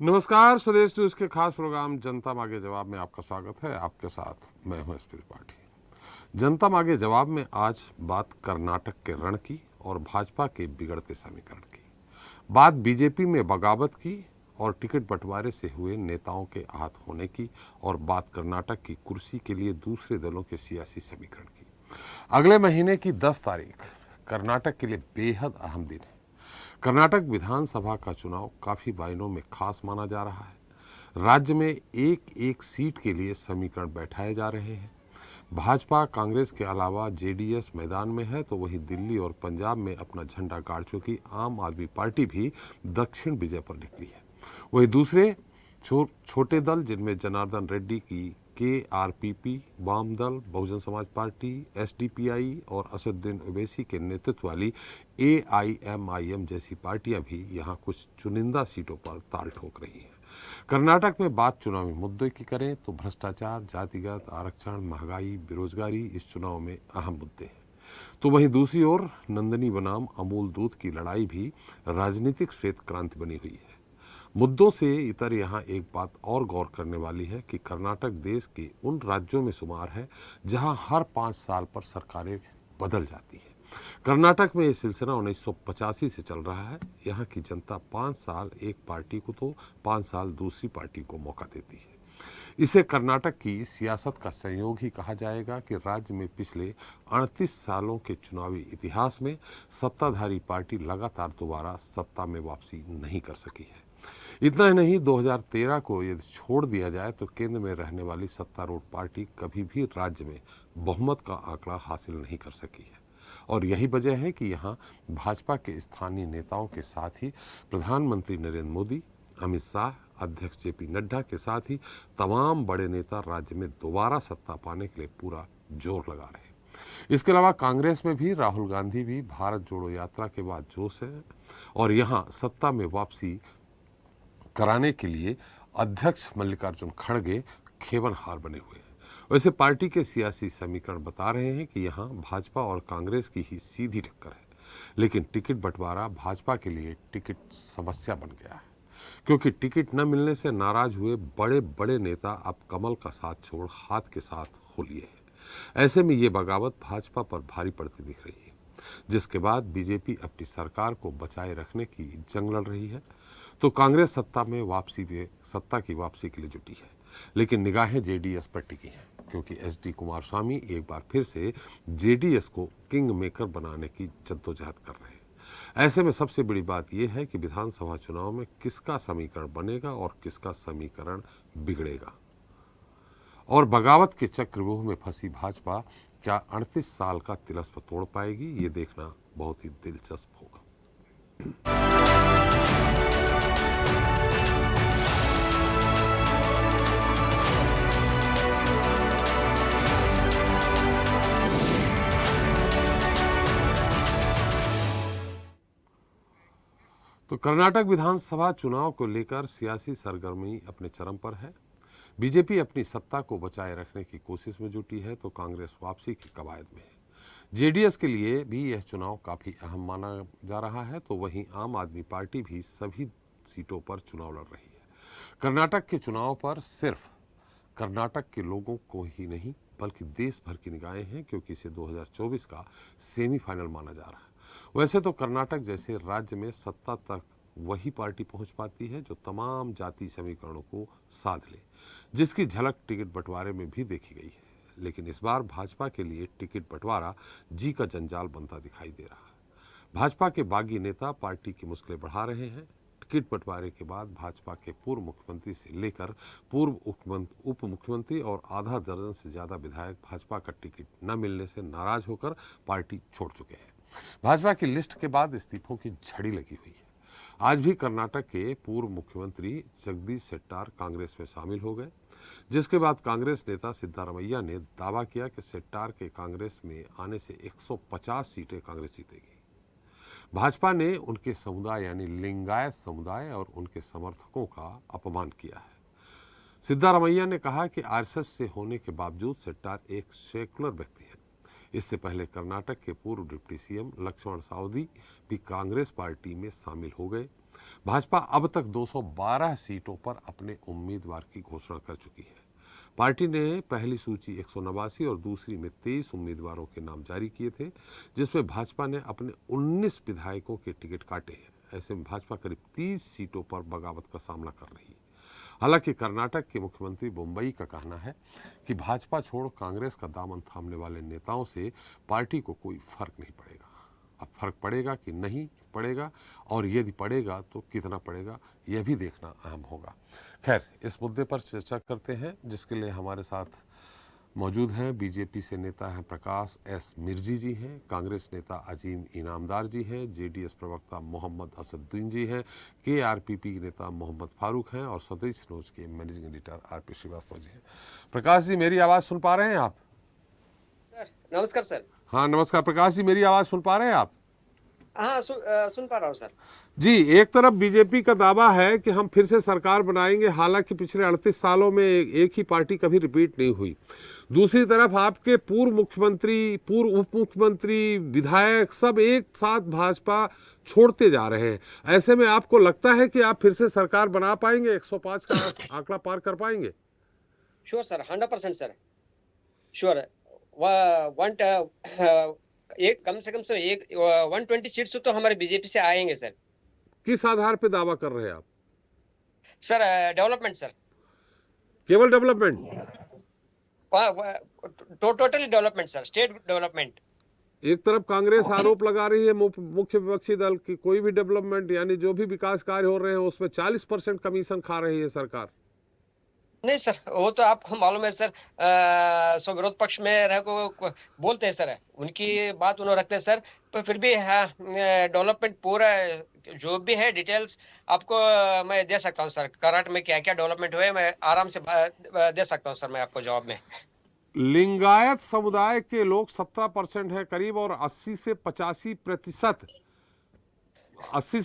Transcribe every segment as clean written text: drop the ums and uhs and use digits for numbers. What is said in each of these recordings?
नमस्कार, स्वदेश न्यूज के खास प्रोग्राम जनता मांगे जवाब में आपका स्वागत है। आपके साथ मैं हूं एसपी त्रिपाठी। जनता मांगे जवाब में आज बात कर्नाटक के रण की और भाजपा के बिगड़ते समीकरण की। बात बीजेपी में बगावत की और टिकट बंटवारे से हुए नेताओं के आहत होने की, और बात कर्नाटक की कुर्सी के लिए दूसरे दलों के सियासी समीकरण की। अगले महीने की 10 तारीख कर्नाटक के लिए बेहद अहम दिन है। कर्नाटक विधानसभा का चुनाव काफी मायनों में खास माना जा रहा है। राज्य में एक एक सीट के लिए समीकरण बैठाए जा रहे हैं। भाजपा कांग्रेस के अलावा जेडीएस मैदान में है, तो वहीं दिल्ली और पंजाब में अपना झंडा गाड़ चुकी आम आदमी पार्टी भी दक्षिण विजय पर निकली है। वहीं दूसरे छोटे दल, जिनमें जनार्दन रेड्डी की केआरपीपी, वाम दल, बहुजन समाज पार्टी, एसडीपीआई और असदुद्दीन ओवैसी के नेतृत्व वाली एआईएमआईएम जैसी पार्टियां भी यहां कुछ चुनिंदा सीटों पर ताल ठोक रही हैं। कर्नाटक में बात चुनावी मुद्दों की करें तो भ्रष्टाचार, जातिगत आरक्षण, महंगाई, बेरोजगारी इस चुनाव में अहम मुद्दे हैं। तो वहीं दूसरी ओर नंदनी बनाम अमूल दूध की लड़ाई भी राजनीतिक श्वेत क्रांति बनी हुई है। मुद्दों से इतर यहाँ एक बात और गौर करने वाली है कि कर्नाटक देश के उन राज्यों में शुमार है जहाँ हर 5 साल पर सरकारें बदल जाती है। कर्नाटक में यह सिलसिला 1985 से चल रहा है। यहाँ की जनता 5 साल एक पार्टी को तो 5 साल दूसरी पार्टी को मौका देती है। इसे कर्नाटक की सियासत का संयोग ही कहा जाएगा कि राज्य में पिछले 38 सालों के चुनावी इतिहास में सत्ताधारी पार्टी लगातार दोबारा सत्ता में वापसी नहीं कर सकी है। इतना ही नहीं, 2013 को यदि छोड़ दिया जाए तो केंद्र में रहने वाली सत्तारूढ़ पार्टी कभी भी राज्य में बहुमत का आंकड़ा हासिल नहीं कर सकी है। और यही वजह है कि यहाँ भाजपा के स्थानीय नेताओं के साथ ही प्रधानमंत्री नरेंद्र मोदी, अमित शाह, अध्यक्ष जेपी नड्डा के साथ ही तमाम बड़े नेता राज्य में दोबारा सत्ता पाने के लिए पूरा जोर लगा रहे हैं। इसके अलावा कांग्रेस में भी राहुल गांधी भी भारत जोड़ो यात्रा के बाद जोश है और यहाँ सत्ता में वापसी कराने के लिए अध्यक्ष मल्लिकार्जुन खड़गे खेवनहार बने हुए हैं। वैसे पार्टी के सियासी समीकरण बता रहे हैं कि यहाँ भाजपा और कांग्रेस की ही सीधी टक्कर है, लेकिन टिकट बंटवारा भाजपा के लिए टिकट समस्या बन गया है, क्योंकि टिकट न मिलने से नाराज हुए बड़े बड़े नेता अब कमल का साथ छोड़ हाथ के साथ हो लिए हैं। ऐसे में ये बगावत भाजपा पर भारी पड़ती दिख रही है, जिसके बाद बीजेपी अपनी सरकार को बचाए रखने की जंग लड़ रही है, तो कांग्रेस सत्ता की वापसी के लिए जुटी है। लेकिन निगाहें जेडीएस पर टिकी हैं, क्योंकि एसडी कुमारस्वामी एक बार फिर से जेडीएस को किंग मेकर बनाने की जद्दोजहद कर रहे हैं। ऐसे में सबसे बड़ी बात यह है कि विधानसभा चुनाव में किसका समीकरण बनेगा और किसका समीकरण बिगड़ेगा। और बगावत के चक्रव्यूह में फंसी भाजपा क्या 38 साल का तिलस्म तोड़ पाएगी, ये देखना बहुत ही दिलचस्प होगा। तो कर्नाटक विधानसभा चुनाव को लेकर सियासी सरगर्मी अपने चरम पर है। बीजेपी अपनी सत्ता को बचाए रखने की कोशिश में जुटी है, तो कांग्रेस वापसी की कवायद में है। जेडीएस के लिए भी यह चुनाव काफी अहम माना जा रहा है, तो वहीं आम आदमी पार्टी भी सभी सीटों पर चुनाव लड़ रही है। कर्नाटक के चुनाव पर सिर्फ कर्नाटक के लोगों को ही नहीं बल्कि देश भर की निगाहें हैं, क्योंकि इसे 2024 का सेमीफाइनल माना जा रहा है। वैसे तो कर्नाटक जैसे राज्य में सत्ता तक वही पार्टी पहुंच पाती है जो तमाम जाति समीकरणों को साध ले, जिसकी झलक टिकट बंटवारे में भी देखी गई है। लेकिन इस बार भाजपा के लिए टिकट बंटवारा जी का जंजाल बनता दिखाई दे रहा है। भाजपा के बागी नेता पार्टी की मुश्किलें बढ़ा रहे हैं। टिकट बंटवारे के बाद भाजपा के पूर्व मुख्यमंत्री से लेकर पूर्व उप मुख्यमंत्री और आधा दर्जन से ज्यादा विधायक भाजपा का टिकट न मिलने से नाराज होकर पार्टी छोड़ चुके हैं। भाजपा की लिस्ट के बाद इस्तीफों की झड़ी लगी हुई है। आज भी कर्नाटक के पूर्व मुख्यमंत्री जगदीश शेट्टार कांग्रेस में शामिल हो गए, जिसके बाद कांग्रेस नेता सिद्धारमैया ने दावा किया कि शेट्टार के कांग्रेस में आने से 150 सीटें कांग्रेस जीतेगी। भाजपा ने उनके समुदाय यानी लिंगायत समुदाय और उनके समर्थकों का अपमान किया है। सिद्धारमैया ने कहा कि आरएसएस से होने के बावजूद शेट्टार एक सेकुलर व्यक्ति है। इससे पहले कर्नाटक के पूर्व डिप्टी सीएम लक्ष्मण सावदी भी कांग्रेस पार्टी में शामिल हो गए। भाजपा अब तक 212 सीटों पर अपने उम्मीदवार की घोषणा कर चुकी है। पार्टी ने पहली सूची 189 और दूसरी में 23 उम्मीदवारों के नाम जारी किए थे, जिसमें भाजपा ने अपने 19 विधायकों के टिकट काटे हैं। ऐसे में भाजपा करीब 30 सीटों पर बगावत का सामना कर रही है। हालांकि कर्नाटक के मुख्यमंत्री मुंबई का कहना है कि भाजपा छोड़ कांग्रेस का दामन थामने वाले नेताओं से पार्टी को कोई फर्क नहीं पड़ेगा। अब फर्क पड़ेगा कि नहीं पड़ेगा, और यदि पड़ेगा तो कितना पड़ेगा, यह भी देखना अहम होगा। खैर, इस मुद्दे पर चर्चा करते हैं, जिसके लिए हमारे साथ मौजूद हैं बीजेपी से नेता हैं प्रकाश एस मिर्जी जी हैं, कांग्रेस नेता अजीम इनामदार जी हैं, जेडीएस प्रवक्ता मोहम्मद असदुद्दीन जी हैं, केआरपीपी नेता मोहम्मद फारूक हैं और स्वदेश न्यूज के managing editor RP Srivastava ji हैं। प्रकाश जी, मेरी आवाज़ सुन पा रहे हैं आप? सर नमस्कार सर। हाँ नमस्कार प्रकाश जी, मेरी आवाज़ सुन पा रहे हैं आप? हाँ सुन पा रहा हूँ सर जी। एक तरफ बीजेपी का दावा है कि हम फिर से सरकार बनाएंगे, हालांकि पिछले 38 सालों में एक ही पार्टी कभी रिपीट नहीं हुई। दूसरी तरफ आपके पूर्व मुख्यमंत्री, पूर्व उप मुख्यमंत्री, विधायक सब एक साथ भाजपा छोड़ते जा रहे हैं। ऐसे में आपको लगता है कि आप फिर से सरकार बना पाएंगे, 105 का आंकड़ा पार कर पाएंगे? Sure sir, 100% sir, sure. एक कम से 120 सीट्स तो हमारे बीजेपी से आएंगे सर। किस आधार पे दावा कर रहे हैं आप? सर डेवलपमेंट सर, केवल development? Totally development sir, state development. एक तरफ कांग्रेस आरोप लगा रही है मुख्य विपक्षी दल की कोई भी डेवलपमेंट यानी जो भी विकास कार्य हो रहे हैं उसमें 40% कमीशन खा रही है सरकार। नहीं सर, वो तो आपको मालूम है सर, सो विरोध पक्ष में रह को बोलते हैं सर, उनकी बात उन्होंने रखते हैं सर, पर फिर भी डेवलपमेंट पूरा जो भी है डिटेल्स आपको मैं दे सकता हूँ सर। कर्नाटक में क्या क्या डेवलपमेंट हुए मैं आराम से दे सकता हूँ सर, मैं आपको जवाब में। लिंगायत समुदाय के लोग 17% है करीब, और 80 से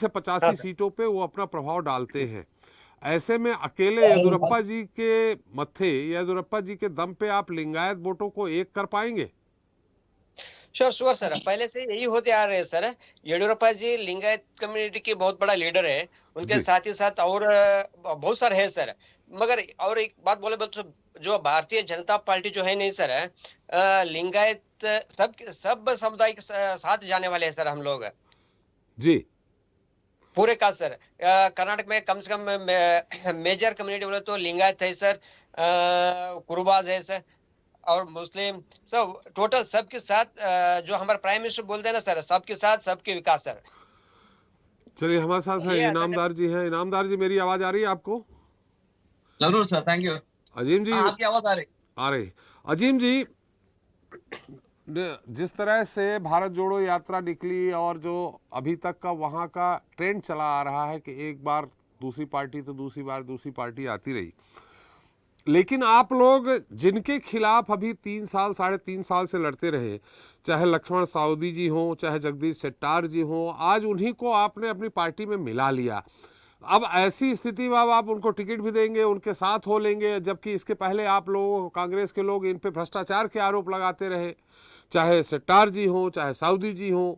85 सीटों पे वो अपना प्रभाव डालते हैं। ऐसे में अकेले येदुरप्पा जी के मत्थे, येदुरप्पा जी के दम पे आप लिंगायत वोटों को एक कर पाएंगे? श्योर सर, पहले से यही होते आ रहे हैं सर। येडियुरप्पा जी लिंगायत कम्युनिटी के बहुत बड़ा लीडर है, उनके साथ ही साथ और बहुत सारे हैं सर। मगर और एक बात बोले तो जो भारतीय जनता पार्टी जो है नहीं सर, लिंगायत सब समुदाय के साथ जाने वाले हैं सर हम लोग जी, पूरे का सर। कर्नाटक में कम से कम मेजर कम्युनिटी बोले तो लिंगायत है सर, कुरुबाज है सर, और मुस्लिम, सब टोटल सबके साथ जो हमारे प्राइम मिनिस्टर बोलते हैं ना सर, सबके साथ सबके विकास सर। चलिए, हमारे साथ है इनामदार जी हैं। इनामदार जी, मेरी आवाज आ रही है आपको? जरूर सर, थैंक यू। अजीम जी, आपकी आवाज आ रही? आ रही। अजीम जी, जिस तरह से भारत जोड़ो यात्रा निकली और जो अभी तक का वहाँ का ट्रेंड चला आ रहा है कि एक बार दूसरी पार्टी तो दूसरी बार दूसरी पार्टी आती रही, लेकिन आप लोग जिनके खिलाफ अभी 3 साल 3.5 साल से लड़ते रहे, चाहे लक्ष्मण सावदी जी हों, चाहे जगदीश शेट्टार जी हों, आज उन्हीं को आपने अपनी पार्टी में मिला लिया। अब ऐसी स्थिति में अब आप उनको टिकट भी देंगे, उनके साथ हो लेंगे, जबकि इसके पहले आप लोगों, कांग्रेस के लोग इन पे भ्रष्टाचार के आरोप लगाते रहे, चाहे शेट्टार जी हों चाहे साउदी जी हों।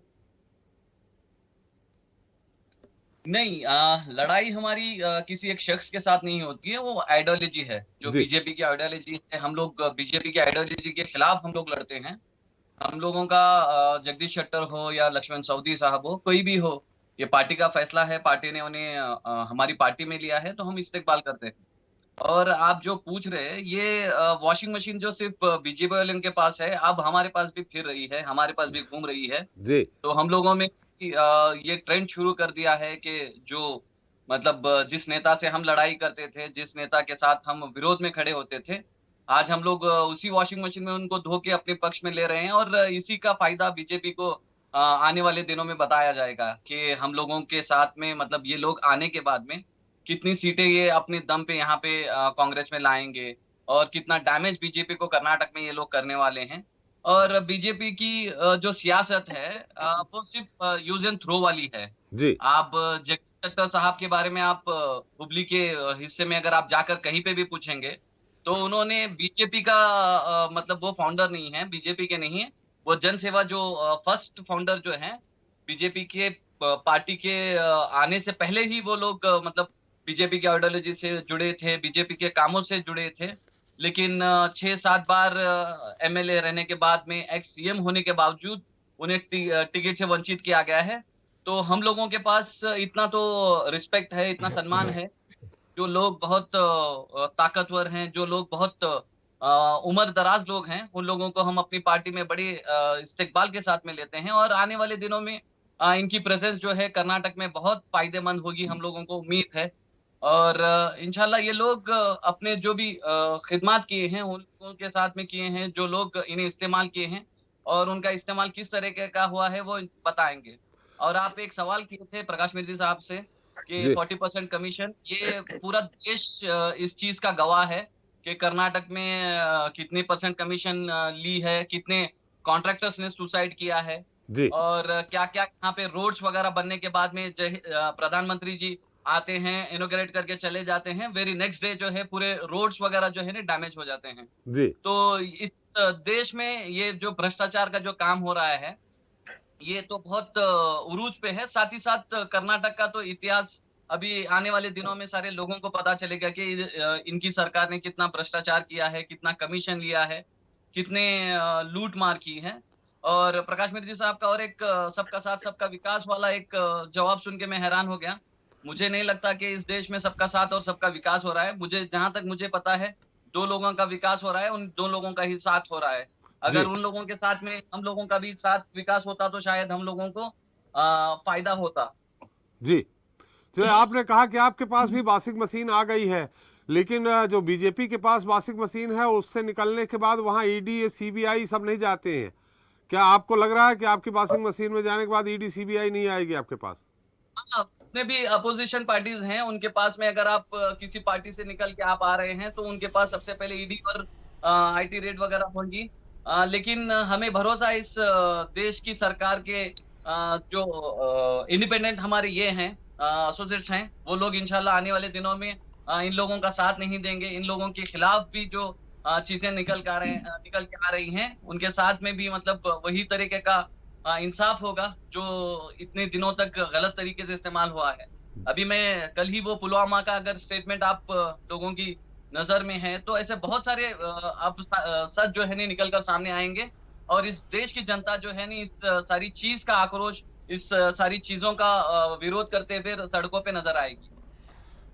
नहीं, लड़ाई हमारी किसी एक शख्स के साथ नहीं होती है, वो आइडियोलॉजी है जो बीजेपी की आइडियोलॉजी है। हम लोग बीजेपी की आइडियोलॉजी के खिलाफ हम लोग लड़ते हैं। हम लोगों का जगदीश शेट्टर हो या लक्ष्मण सावदी साहब हो, कोई भी हो, ये पार्टी का फैसला है, पार्टी ने उन्हें हमारी पार्टी में लिया है, तो हम इस्तेकबाल करते हैं। और आप जो पूछ रहे हैं, ये वॉशिंग मशीन जो सिर्फ बीजेपी वाले के पास है, अब हमारे पास भी फिर रही है, हमारे पास भी घूम रही है जी। तो हम लोगों में ये ट्रेंड शुरू कर दिया है कि जो मतलब जिस नेता से हम लड़ाई करते थे, जिस नेता के साथ हम विरोध में खड़े होते थे, आज हम लोग उसी वॉशिंग मशीन में उनको धो के अपने पक्ष में ले रहे हैं। और इसी का फायदा बीजेपी को आने वाले दिनों में बताया जाएगा कि हम लोगों के साथ में मतलब ये लोग आने के बाद में कितनी सीटें ये अपने दम पे यहाँ पे कांग्रेस में लाएंगे और कितना डैमेज बीजेपी को कर्नाटक में ये लोग करने वाले हैं। और बीजेपी की जो सियासत है वो सिर्फ यूज एंड थ्रो वाली है जी। आप जगदीश शेट्टर साहब के बारे में आप हुबली के हिस्से में अगर आप जाकर कहीं पे भी पूछेंगे तो उन्होंने बीजेपी का मतलब वो फाउंडर नहीं है, बीजेपी के नहीं है, वो जन सेवा जो फर्स्ट फाउंडर जो है बीजेपी के पार्टी के आने से पहले ही वो लोग मतलब बीजेपी की आइडियोलॉजी से जुड़े थे, बीजेपी के कामों से जुड़े थे। लेकिन 6-7 बार एमएलए रहने के बाद में, एक्स सीएम होने के बावजूद उन्हें टिकट से वंचित किया गया है। तो हम लोगों के पास इतना तो रिस्पेक्ट है, इतना सम्मान है। जो लोग बहुत ताकतवर हैं, जो लोग बहुत उम्र दराज लोग हैं, उन लोगों को हम अपनी पार्टी में बड़ी इस्तकबाल के साथ में लेते हैं, और आने वाले दिनों में इनकी प्रेजेंस जो है कर्नाटक में बहुत फायदेमंद होगी, हम लोगों को उम्मीद है। और इंशाल्लाह ये लोग अपने जो भी खिदमात किए हैं, उन लोगों के साथ में किए हैं, जो लोग इन्हें इस्तेमाल किए हैं, और उनका इस्तेमाल किस तरीके का हुआ है वो बताएंगे। और आप एक सवाल किए थे प्रकाश मिश्री साहब से कि जी 40% कमीशन, ये पूरा देश इस चीज का गवाह है कि कर्नाटक में कितने परसेंट कमीशन ली है, कितने कॉन्ट्रैक्टर्स ने सुसाइड किया है, जी और क्या-क्या यहाँ पे रोड्स वगैरह बनने के बाद में प्रधानमंत्री जी आते हैं, इनॉग्रेट करके चले जाते हैं, वेरी नेक्स्ट डे जो है पूरे रोड्स वगैरह जो है ना डैमेज हो जाते हैं। जी तो इस देश में ये जो भ्रष्टाचार का जो काम हो रहा है, ये तो बहुत उरूज पे है। साथ ही साथ कर्नाटक का तो इतिहास अभी आने वाले दिनों में सारे लोगों को पता चलेगा कि इनकी सरकार ने कितना भ्रष्टाचार किया है, कितना कमीशन लिया है, कितने लूट मार की है। और प्रकाश मिश्र जी साहब का और एक सबका साथ सबका विकास वाला एक जवाब सुन के मैं हैरान हो गया। मुझे नहीं लगता कि इस देश में सबका साथ और सबका विकास हो रहा है। मुझे जहाँ तक मुझे पता है, 2 लोगों का विकास हो रहा है, उन 2 लोगों का ही साथ हो रहा है। जी अगर उन लोगों के साथ में हम लोगों का भी साथ विकास होता तो शायद हम लोगों को फायदा होता। जी चलिए, आपने कहा कि आपके पास भी वॉशिंग मशीन आ गई है, लेकिन जो बीजेपी के पास वॉशिंग मशीन है उससे निकलने के बाद वहाँ ईडी सीबीआई सब नहीं जाते हैं। क्या आपको लग रहा है कि आपकी वॉशिंग मशीन में जाने के बाद ईडी सीबीआई नहीं आएगी आपके पास? हाँ, जितने भी अपोजिशन पार्टीज हैं उनके पास में अगर आप किसी पार्टी से निकल के आप आ रहे हैं तो उनके पास सबसे पहले ईडी और आईटी रेड वगैरह होंगी। लेकिन हमें भरोसा है इस देश की सरकार के जो इंडिपेंडेंट हमारे ये हैं एसोसिएट्स हैं, वो लोग इंशाल्लाह आने वाले दिनों में इन लोगों का साथ नहीं देंगे। इन लोगों के खिलाफ भी जो चीजें निकल के आ रही हैं, उनके साथ में भी मतलब वही तरीके का इंसाफ होगा जो इतने दिनों तक गलत तरीके से इस्तेमाल हुआ है। अभी मैं कल ही वो पुलवामा का अगर स्टेटमेंट आप लोगों की नजर में है, तो ऐसे बहुत सारे अब सच जो है नहीं निकल कर सामने आएंगे, और इस देश की जनता जो है नहीं इस सारी चीज का आक्रोश, इस सारी चीजों का विरोध करते हुए सड़कों पे नजर आएगी।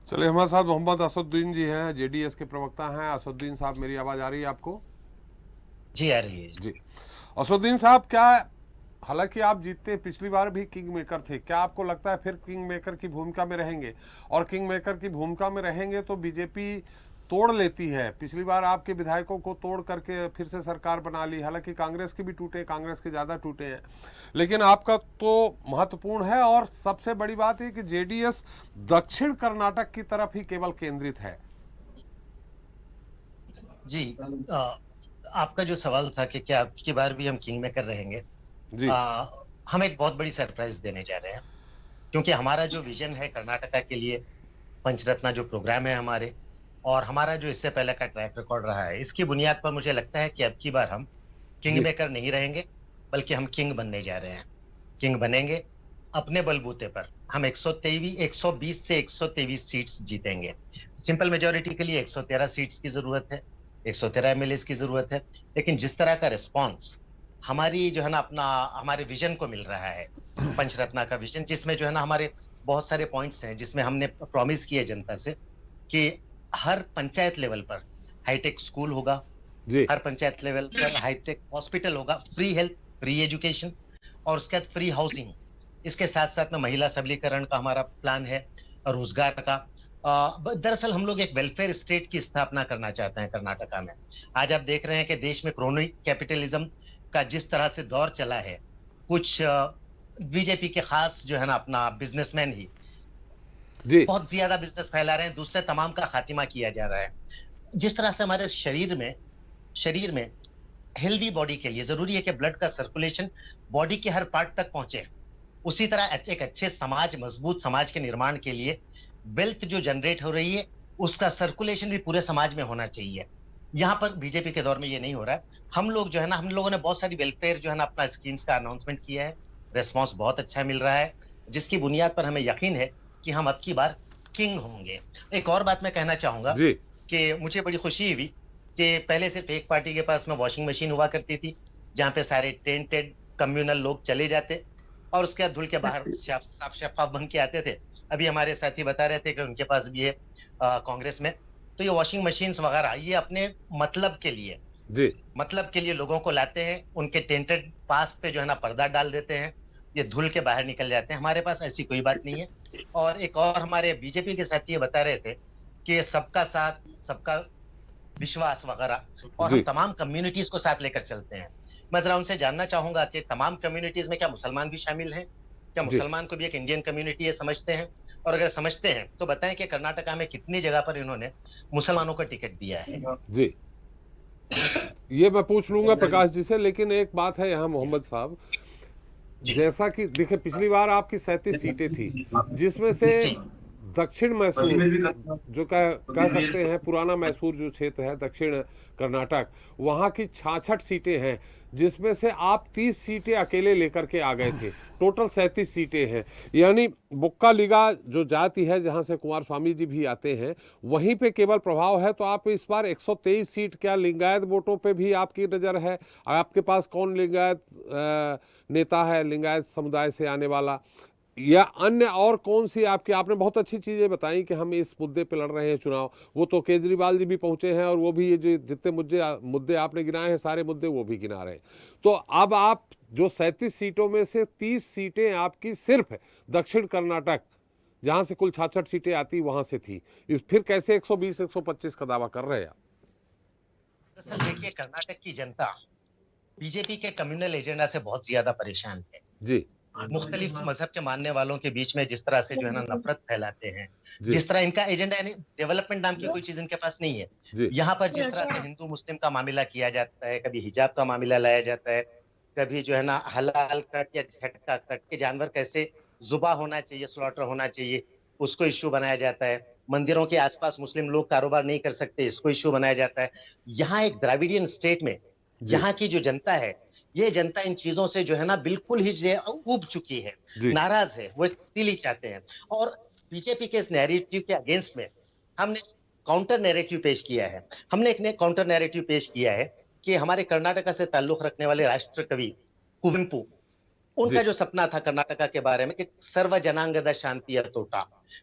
चलिए, हमारे साथ मोहम्मद असदुद्दीन जी हैं, जेडीएस के प्रवक्ता हैं। असदुद्दीन साहब, मेरी आवाज आ रही है आपको? जी आ रही है जी। असदुद्दीन साहब, क्या हालांकि आप जीतते पिछली बार भी किंग मेकर थे, क्या आपको लगता है फिर किंग मेकर की भूमिका में रहेंगे? और किंग मेकर की भूमिका में रहेंगे तो बीजेपी तोड़ लेती है। पिछली बार आपके विधायकों को तोड़ करके फिर से सरकार बना ली, हालांकि कांग्रेस के भी टूटे, कांग्रेस के ज़्यादा टूटे हैं, लेकिन आपका तो महत्वपूर्ण है। और सबसे बड़ी बात है कि जेडीएस दक्षिण कर्नाटक की तरफ ही केवल केंद्रित है। जी। आपका जो सवाल था कि क्या आपकी बार भी हम किंग मेकर रहेंगे, जी हम एक बहुत बड़ी सरप्राइज देने जा रहे हैं, क्योंकि हमारा जो विजन है कर्नाटका के लिए, पंचरत्ना जो प्रोग्राम है हमारे, और हमारा जो इससे पहले का ट्रैक रिकॉर्ड रहा है, इसकी बुनियाद पर मुझे लगता है कि अब की बार हम किंग जी मेकर नहीं रहेंगे, बल्कि हम किंग बनने जा रहे हैं। किंग बनेंगे अपने बलबूते पर। हम 120 से 123 सीट्स जीतेंगे। सिंपल मेजोरिटी के लिए 113 सीट्स की जरूरत है, 113 एमएलए की जरूरत है। लेकिन जिस तरह का रिस्पॉन्स हमारी जो है ना अपना हमारे विजन को मिल रहा है, पंचरत्ना का विजन, जिसमें जो है ना हमारे बहुत सारे पॉइंट्स हैं, जिसमें हमने प्रॉमिस किया जनता से कि हर पंचायत लेवल पर हाईटेक स्कूल होगा, जी हर पंचायत लेवल पर हाईटेक हॉस्पिटल होगा, फ्री हेल्थ, फ्री एजुकेशन, और उसके बाद फ्री हाउसिंग। इसके साथ साथ में महिला सबलीकरण का हमारा प्लान है, रोजगार का। दरअसल हम लोग एक वेलफेयर स्टेट की स्थापना करना चाहते हैं कर्नाटका में। आज आप देख रहे हैं कि देश में क्रोनी कैपिटलिज्म का जिस तरह से दौर चला है, कुछ बीजेपी के खास जो है ना अपना बिजनेसमैन ही जी बहुत ज्यादा बिजनेस फैला रहे हैं, दूसरे तमाम का खात्मा किया जा रहा है। जिस तरह से हमारे शरीर में हेल्दी बॉडी के लिए जरूरी है कि ब्लड का सर्कुलेशन बॉडी के हर पार्ट तक पहुंचे, उसी तरह एक अच्छे समाज, मजबूत समाज के निर्माण के लिए वेल्थ जो जनरेट हो रही है उसका सर्कुलेशन भी पूरे समाज में होना चाहिए। यहाँ पर बीजेपी के दौर में ये नहीं हो रहा है। हम लोग जो है ना हम लोगों ने बहुत सारी वेलफेयर जो है ना अपना स्कीम्स का अनाउंसमेंट किया है, रेस्पॉन्स बहुत अच्छा मिल रहा है। जिसकी बुनियाद पर हमें यकीन है कि हम अब की बार किंग होंगे। एक और बात मैं कहना चाहूंगा जी कि मुझे बड़ी खुशी हुई कि पहले सिर्फ एक पार्टी के पास में वॉशिंग मशीन हुआ करती थी, जहाँ पे सारे टेंटेड कम्युनल लोग चले जाते और उसके बाद धुल के बाहर साफ शफाफ बन के आते थे। अभी हमारे साथी बता रहे थे कि उनके पास भी है कांग्रेस में। तो ये वॉशिंग मशीन्स वगैरह ये अपने मतलब के लिए लोगों को लाते हैं, उनके टेंटेड पास पे जो है ना पर्दा डाल देते हैं, ये धुल के बाहर निकल जाते हैं। हमारे पास ऐसी कोई बात नहीं है। और एक और हमारे बीजेपी के साथी ये बता रहे थे कि सबका साथ, सबका विश्वास वगैरह, और हम तमाम कम्युनिटीज को साथ लेकर चलते हैं। मैं जरा उनसे जानना चाहूंगा कि तमाम कम्युनिटीज में क्या मुसलमान भी शामिल हैं? क्या मुसलमान को भी एक इंडियन कम्युनिटी है समझते हैं? और अगर समझते हैं तो बताएं कि कर्नाटका में कितनी जगह पर इन्होंने मुसलमानों को टिकट दिया है? जी, ये मैं पूछ लूंगा प्रकाश जी से, लेकिन एक बात है यहाँ मोहम्मद साहब, जैसा कि देखिए पिछली बार आपकी 37 सीटें थी, जिसमें से दक्षिण मैसूर जो कह सकते हैं पुराना मैसूर जो क्षेत्र है दक्षिण कर्नाटक, वहाँ की 66 सीटें हैं, जिसमें से आप 30 सीटें अकेले लेकर के आ गए थे। टोटल 37 सीटें हैं। यानी बुक्कालिगा जो जाति है जहाँ से कुमार स्वामी जी भी आते हैं, वहीं पे केवल प्रभाव है। तो आप इस बार 123 सीट, क्या लिंगायत वोटों पे भी आपकी नज़र है? आपके पास कौन लिंगायत नेता है लिंगायत समुदाय से आने वाला, या अन्य और कौन सी आपने बहुत अच्छी चीज़ें बताई कि हम इस मुद्दे पे लड़ रहे हैं चुनाव। वो तो केजरीवाल जी भी पहुंचे हैं और वो भी ये जो जितने मुद्दे आपने गिनाए हैं सारे मुद्दे वो भी गिना रहे हैं। तो अब आप जो 37 सीटों में से 30 सीटें आपकी सिर्फ दक्षिण कर्नाटक, जहां से कुल 66 सीटें आती वहां से थी, इस फिर कैसे 120-125 का दावा कर रहे हैं आप? दरअसल देखिए, कर्नाटक की जनता बीजेपी के कम्युनल एजेंडा से बहुत ज्यादा परेशान है जी। मुख्तलिफ मजहब के मानने वालों के बीच में जिस तरह से जो है ना नफरत फैलाते हैं, जिस तरह इनका एजेंडा, यानी डेवलपमेंट नाम की कोई चीज इनके पास नहीं है। यहाँ पर जिस तरह से हिंदू मुस्लिम का मामला किया जाता है, कभी हिजाब का मामला लाया जाता है, कभी जो है ना हलाल कट या झटका कट के जानवर कैसे जुबा होना चाहिए, स्लॉटर होना चाहिए, उसको इश्यू बनाया जाता है। मंदिरों के आसपास मुस्लिम लोग कारोबार नहीं कर सकते, इसको इश्यू बनाया जाता है। यहाँ एक द्राविडियन स्टेट में यहाँ की जो जनता है, ये जनता इन चीजों से जो है ना बिल्कुल ही उब चुकी है, नाराज है, वो तब्दीली चाहते हैं। और बीजेपी के इस नैरेटिव के अगेंस्ट में हमने काउंटर नैरेटिव पेश किया है। हमने एक काउंटर नैरेटिव पेश किया है कि हमारे कर्नाटका से ताल्लुक रखने वाले राष्ट्र कवि कुवेंपु, उनका जो सपना था कर्नाटका के बारे में कि सर्व जनांगद शांति अतोटा,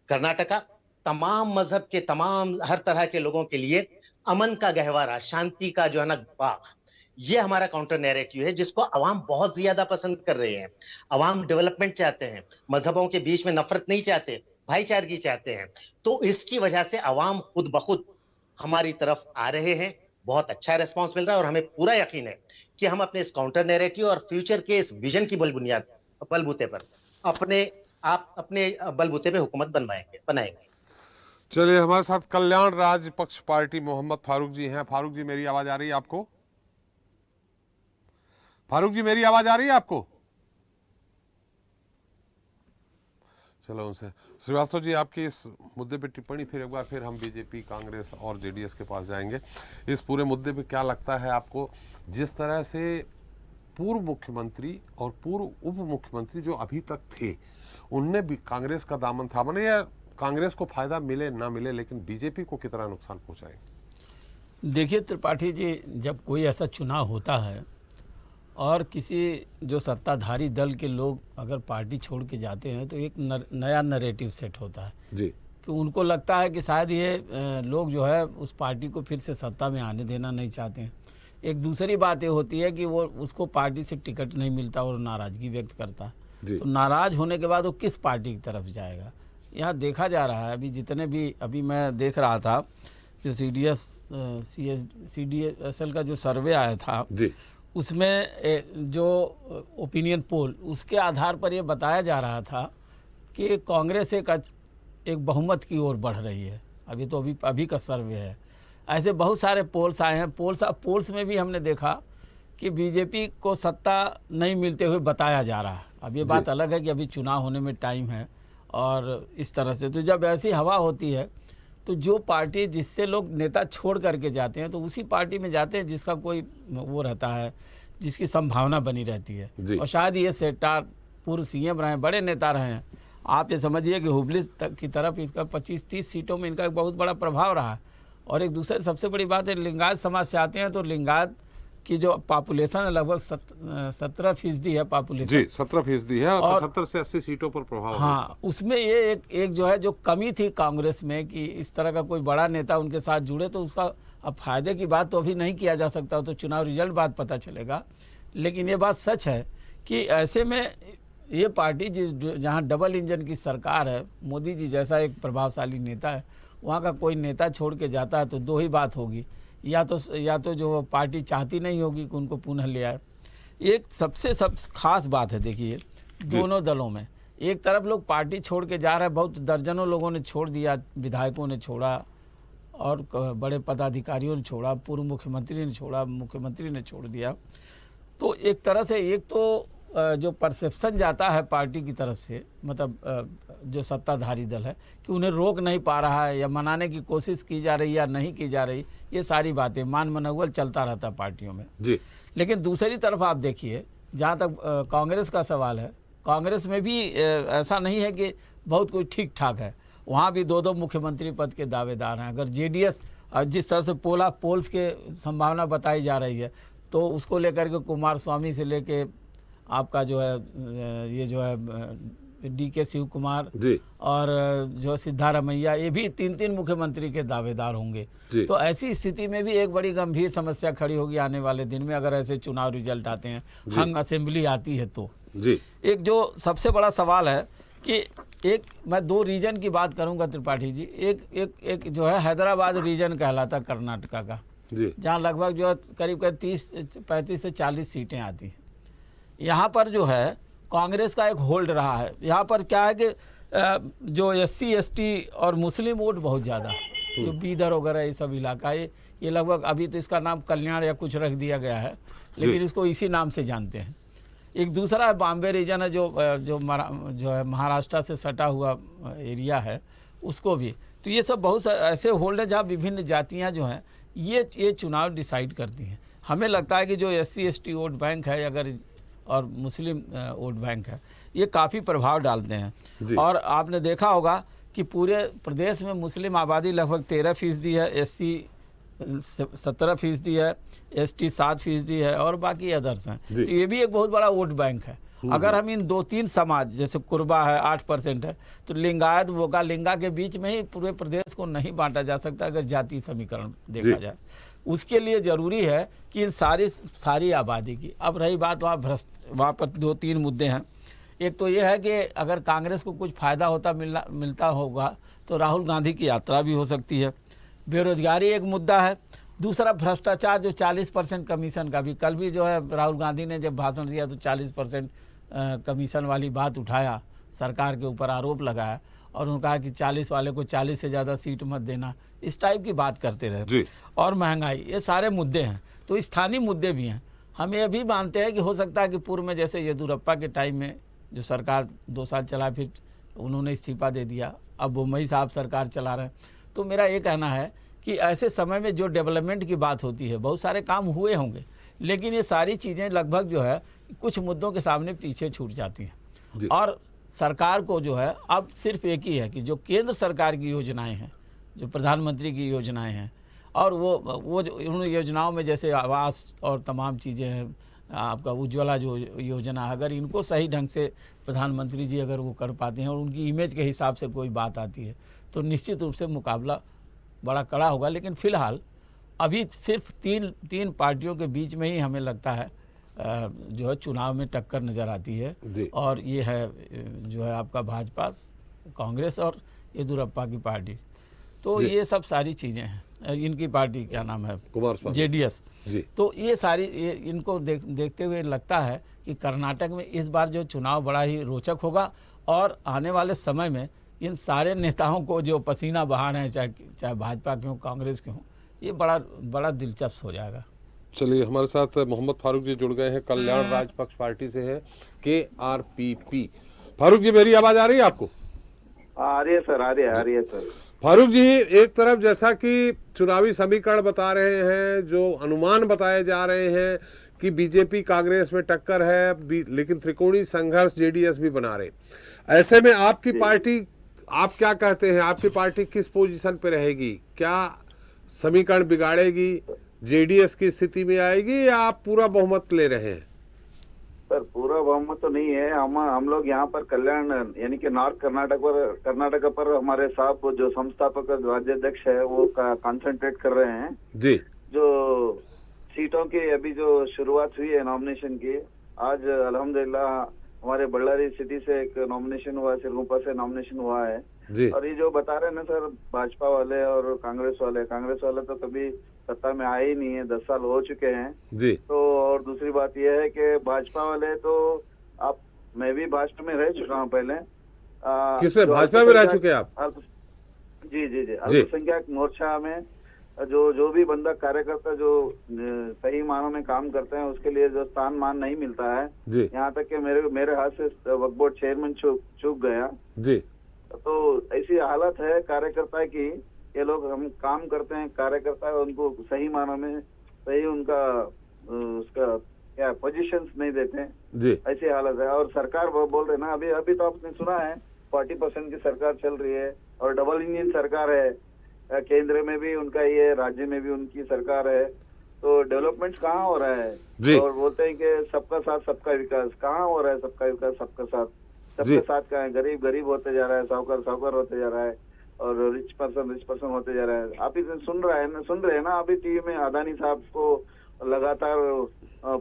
कर्नाटका तमाम मजहब के, तमाम हर तरह के लोगों के लिए अमन का गहवारा, शांति का जो है ना बाग, ये हमारा काउंटर नैरेटिव है जिसको अवाम बहुत ज्यादा पसंद कर रहे हैं। अवाम डेवलपमेंट चाहते हैं, मजहबों के बीच में नफरत नहीं चाहते, भाईचारगी चाहते हैं। तो इसकी वजह से अवाम खुद ब खुद हमारी तरफ आ रहे हैं। बहुत अच्छा रिस्पॉन्स मिल रहा है और हमें पूरा यकीन है कि हम अपने इस काउंटर नैरेटिव और फ्यूचर के इस विजन की बलबूते पर अपने बलबूते पे हुकूमत बनाएंगे। चलिए, हमारे साथ कल्याण राज्य पक्ष पार्टी मोहम्मद फारूक जी हैं। फारूक जी, मेरी आवाज आ रही है आपको? फारूक जी, मेरी आवाज आ रही है आपको? चलो उनसे, श्रीवास्तव जी आपकी इस मुद्दे पे टिप्पणी, फिर एक बार फिर हम बीजेपी, कांग्रेस और जेडीएस के पास जाएंगे। इस पूरे मुद्दे पे क्या लगता है आपको, जिस तरह से पूर्व मुख्यमंत्री और पूर्व उप मुख्यमंत्री जो अभी तक थे, उनने भी कांग्रेस का दामन थामा, नहीं या कांग्रेस को फायदा मिले ना मिले, लेकिन बीजेपी को कितना नुकसान पहुंचाएंगे? देखिए त्रिपाठी जी, जब कोई ऐसा चुनाव होता है और किसी जो सत्ताधारी दल के लोग अगर पार्टी छोड़ के जाते हैं तो एक नया नैरेटिव सेट होता है जी, कि उनको लगता है कि शायद ये लोग जो है उस पार्टी को फिर से सत्ता में आने देना नहीं चाहते हैं। एक दूसरी बात ये होती है कि वो उसको पार्टी से टिकट नहीं मिलता और नाराज़गी व्यक्त करता है। तो नाराज़ होने के बाद वो किस पार्टी की तरफ जाएगा? यहाँ देखा जा रहा है, अभी जितने भी, अभी मैं देख रहा था जो CDSL का जो सर्वे आया था जी, उसमें जो ओपिनियन पोल, उसके आधार पर ये बताया जा रहा था कि कांग्रेस एक बहुमत की ओर बढ़ रही है। अभी तो अभी का सर्वे है। ऐसे बहुत सारे पोल्स आए हैं। पोल्स में भी हमने देखा कि बीजेपी को सत्ता नहीं मिलते हुए बताया जा रहा है। अब ये बात अलग है कि अभी चुनाव होने में टाइम है और इस तरह से, तो जब ऐसी हवा होती है तो जो पार्टी जिससे लोग नेता छोड़ करके जाते हैं तो उसी पार्टी में जाते हैं जिसका कोई वो रहता है, जिसकी संभावना बनी रहती है। और शायद ये सेक्टर पूर्व सीएम रहे हैं, बड़े नेता रहे हैं। आप ये समझिए कि हुबली तक की तरफ इसका 25-30 सीटों में इनका एक बहुत बड़ा प्रभाव रहा है। और एक दूसरे सबसे बड़ी बात है, लिंगायत समाज से आते हैं, तो लिंगायत की जो पॉपुलेशन है लगभग 17% है पॉपुलेशन जी, 17% है और 70 से 80 सीटों पर प्रभाव। हाँ, उसमें ये एक जो है जो कमी थी कांग्रेस में कि इस तरह का कोई बड़ा नेता उनके साथ जुड़े, तो उसका अब फायदे की बात तो अभी नहीं किया जा सकता, तो चुनाव रिजल्ट बाद पता चलेगा। लेकिन ये बात सच है कि ऐसे में ये पार्टी जहाँ डबल इंजन की सरकार है, मोदी जी जैसा एक प्रभावशाली नेता है, वहाँ का कोई नेता छोड़ के जाता है तो दो ही बात होगी, या तो जो पार्टी चाहती नहीं होगी कि उनको पुनः ले आए। एक सबसे खास बात है, देखिए दोनों दलों में, एक तरफ लोग पार्टी छोड़ के जा रहे हैं, बहुत दर्जनों लोगों ने छोड़ दिया, विधायकों ने छोड़ा और बड़े पदाधिकारियों ने छोड़ा, पूर्व मुख्यमंत्री ने छोड़ा, मुख्यमंत्री ने छोड़ दिया। तो एक तरह से एक तो जो परसेप्शन जाता है पार्टी की तरफ से, मतलब जो सत्ताधारी दल है, कि उन्हें रोक नहीं पा रहा है या मनाने की कोशिश की जा रही या नहीं की जा रही, ये सारी बातें मान मनौवल चलता रहता है पार्टियों में जी। लेकिन दूसरी तरफ आप देखिए, जहाँ तक कांग्रेस का सवाल है, कांग्रेस में भी ऐसा नहीं है कि बहुत कोई ठीक ठाक है, वहाँ भी 2-2 मुख्यमंत्री पद के दावेदार हैं। अगर जेडीएस जिस तरह से पोल्स के संभावना बताई जा रही है, तो उसको लेकर के कुमार स्वामी से लेके आपका जो है ये जो है डीके शिव कुमार और जो सिद्धारमैया, ये भी 3-3 मुख्यमंत्री के दावेदार होंगे। तो ऐसी स्थिति में भी एक बड़ी गंभीर समस्या खड़ी होगी आने वाले दिन में, अगर ऐसे चुनाव रिजल्ट आते हैं, हंग असेंबली आती है तो जी। एक जो सबसे बड़ा सवाल है कि मैं 2 रीजन की बात करूंगा त्रिपाठी जी। एक जो है हैदराबाद रीजन कहलाता कर्नाटका का, जहाँ लगभग जो है करीब 35 से 40 सीटें आती हैं। यहाँ पर जो है कांग्रेस का एक होल्ड रहा है। यहाँ पर क्या है कि जो SC ST और मुस्लिम वोट बहुत ज़्यादा, जो बीदर वगैरह ये सब इलाका, ये लगभग अभी तो इसका नाम कल्याण या कुछ रख दिया गया है, लेकिन इसको इसी नाम से जानते हैं। एक दूसरा है बॉम्बे रीजन है, जो है महाराष्ट्र से सटा हुआ एरिया है, उसको भी। तो ये सब बहुत ऐसे होल्ड है जहाँ विभिन्न जातियाँ जो हैं ये चुनाव डिसाइड करती हैं। हमें लगता है कि जो SC ST वोट बैंक है अगर और मुस्लिम वोट बैंक है, ये काफ़ी प्रभाव डालते हैं। और आपने देखा होगा कि पूरे प्रदेश में मुस्लिम आबादी लगभग 13% है, SC 17% है, ST 7% है और बाकी अदर्स हैं। तो ये भी एक बहुत बड़ा वोट बैंक है। अगर हम इन 2-3 समाज जैसे कुरबा है 8% है, तो लिंगायत वोका लिंगा के बीच में ही पूरे प्रदेश को नहीं बांटा जा सकता अगर जाति समीकरण देखा जाए। उसके लिए ज़रूरी है कि इन सारी आबादी की। अब रही बात वहाँ पर 2-3 मुद्दे हैं। एक तो ये है कि अगर कांग्रेस को कुछ फ़ायदा मिलता होगा तो राहुल गांधी की यात्रा भी हो सकती है। बेरोजगारी एक मुद्दा है। दूसरा भ्रष्टाचार, जो 40% कमीशन का भी, कल भी जो है राहुल गांधी ने जब भाषण दिया तो 40% कमीशन वाली बात उठाया, सरकार के ऊपर आरोप लगाया और उन्होंने कहा कि 40 वाले को 40 से ज़्यादा सीट मत देना, इस टाइप की बात करते रहे। और महंगाई, ये सारे मुद्दे हैं। तो स्थानीय मुद्दे भी हैं। हम ये भी मानते हैं कि हो सकता है कि पूर्व में जैसे येदियुरप्पा के टाइम में जो सरकार 2 साल चला, फिर उन्होंने इस्तीफा दे दिया, अब बोम्मई साहब सरकार चला रहे हैं। तो मेरा ये कहना है कि ऐसे समय में जो डेवलपमेंट की बात होती है, बहुत सारे काम हुए होंगे, लेकिन ये सारी चीज़ें लगभग जो है कुछ मुद्दों के सामने पीछे छूट जाती हैं। और सरकार को जो है अब सिर्फ एक ही है कि जो केंद्र सरकार की योजनाएं हैं, जो प्रधानमंत्री की योजनाएं हैं, और वो जो उन योजनाओं में जैसे आवास और तमाम चीज़ें हैं, आपका उज्ज्वला जो योजना, अगर इनको सही ढंग से प्रधानमंत्री जी अगर वो कर पाते हैं और उनकी इमेज के हिसाब से कोई बात आती है, तो निश्चित रूप से मुकाबला बड़ा कड़ा होगा। लेकिन फ़िलहाल अभी सिर्फ तीन पार्टियों के बीच में ही हमें लगता है जो है चुनाव में टक्कर नज़र आती है। और ये है जो है आपका भाजपा, कांग्रेस और येदियुरप्पा की पार्टी। तो ये सब सारी चीज़ें हैं। इनकी पार्टी क्या नाम है, JDS। तो ये सारी इनको देखते हुए लगता है कि कर्नाटक में इस बार जो चुनाव बड़ा ही रोचक होगा और आने वाले समय में इन सारे नेताओं को जो पसीना बहा रहे हैं, चाहे भाजपा के हों, कांग्रेस के हों, ये बड़ा दिलचस्प हो जाएगा। चलिए, हमारे साथ मोहम्मद फारूक जी जुड़ गए हैं, कल्याण राजपक्ष पार्टी से है, KRPP। फारूक जी, मेरी आवाज़ आ रही है आपको? आ रही है सर, आ रही है सर। फारूक जी, एक तरफ जैसा कि चुनावी समीकरण बता रहे हैं, जो अनुमान बताए जा रहे हैं कि बीजेपी कांग्रेस में टक्कर है, लेकिन त्रिकोणीय संघर्ष जेडीएस भी बना रहे, ऐसे में आपकी पार्टी, आप क्या कहते हैं, आपकी पार्टी किस पोजीशन पे रहेगी? क्या समीकरण बिगाड़ेगी, जेडीएस की स्थिति में आएगी, या आप पूरा बहुमत ले रहे हैं? सर पूरा बहुमत तो नहीं है। हम लोग यहाँ पर कल्याण यानी कि नॉर्थ कर्नाटक पर हमारे साहब जो संस्थापक राज्याध्यक्ष है वो कंसंट्रेट कर रहे हैं जी। जो सीटों की अभी जो शुरुआत हुई है नॉमिनेशन की, आज अल्हम्दुलिल्लाह हमारे बಳ್ಳारी सिटी से एक नॉमिनेशन हुआ, सिरगुप्पा से नॉमिनेशन हुआ है जी। और ये जो बता रहे हैं ना सर, भाजपा वाले और कांग्रेस वाले तो कभी सत्ता में आए ही नहीं है, 10 साल हो चुके हैं जी। तो। और दूसरी बात यह है कि भाजपा वाले तो मैं भी भाजपा में रह चुका हूँ पहले। किसमें? भाजपा में रह चुके हैं आप? जी जी जी। अल्पसंख्यक मोर्चा में जो भी बंदा कार्यकर्ता जो सही मानों में काम करते हैं उसके लिए जो स्थान मान नहीं मिलता है, यहाँ तक कि मेरे हाथ से वक्फ बोर्ड चेयरमैन चूक गया जी। तो ऐसी हालत है कार्यकर्ता की, ये लोग हम काम करते हैं कार्यकर्ता उनको सही मानों में सही उनका उसका क्या पोजीशंस नहीं देते हैं जी। ऐसी हालत है। और सरकार बोल रहे ना, अभी तो आपने सुना है 40% की सरकार चल रही है और डबल इंजन सरकार है, केंद्र में भी उनका ये, राज्य में भी उनकी सरकार है, तो डेवलपमेंट कहाँ हो रहा है जी। और बोलते हैं कि सबका साथ सबका विकास, कहाँ हो रहा है सबका विकास? सबका साथ का है, गरीब होते जा रहा है, साहूकार होते जा रहा है और रिच पर्सन होते जा रहा है। आप इसे सुन रहे हैं ना, अभी टीवी में अदानी साहब को लगातार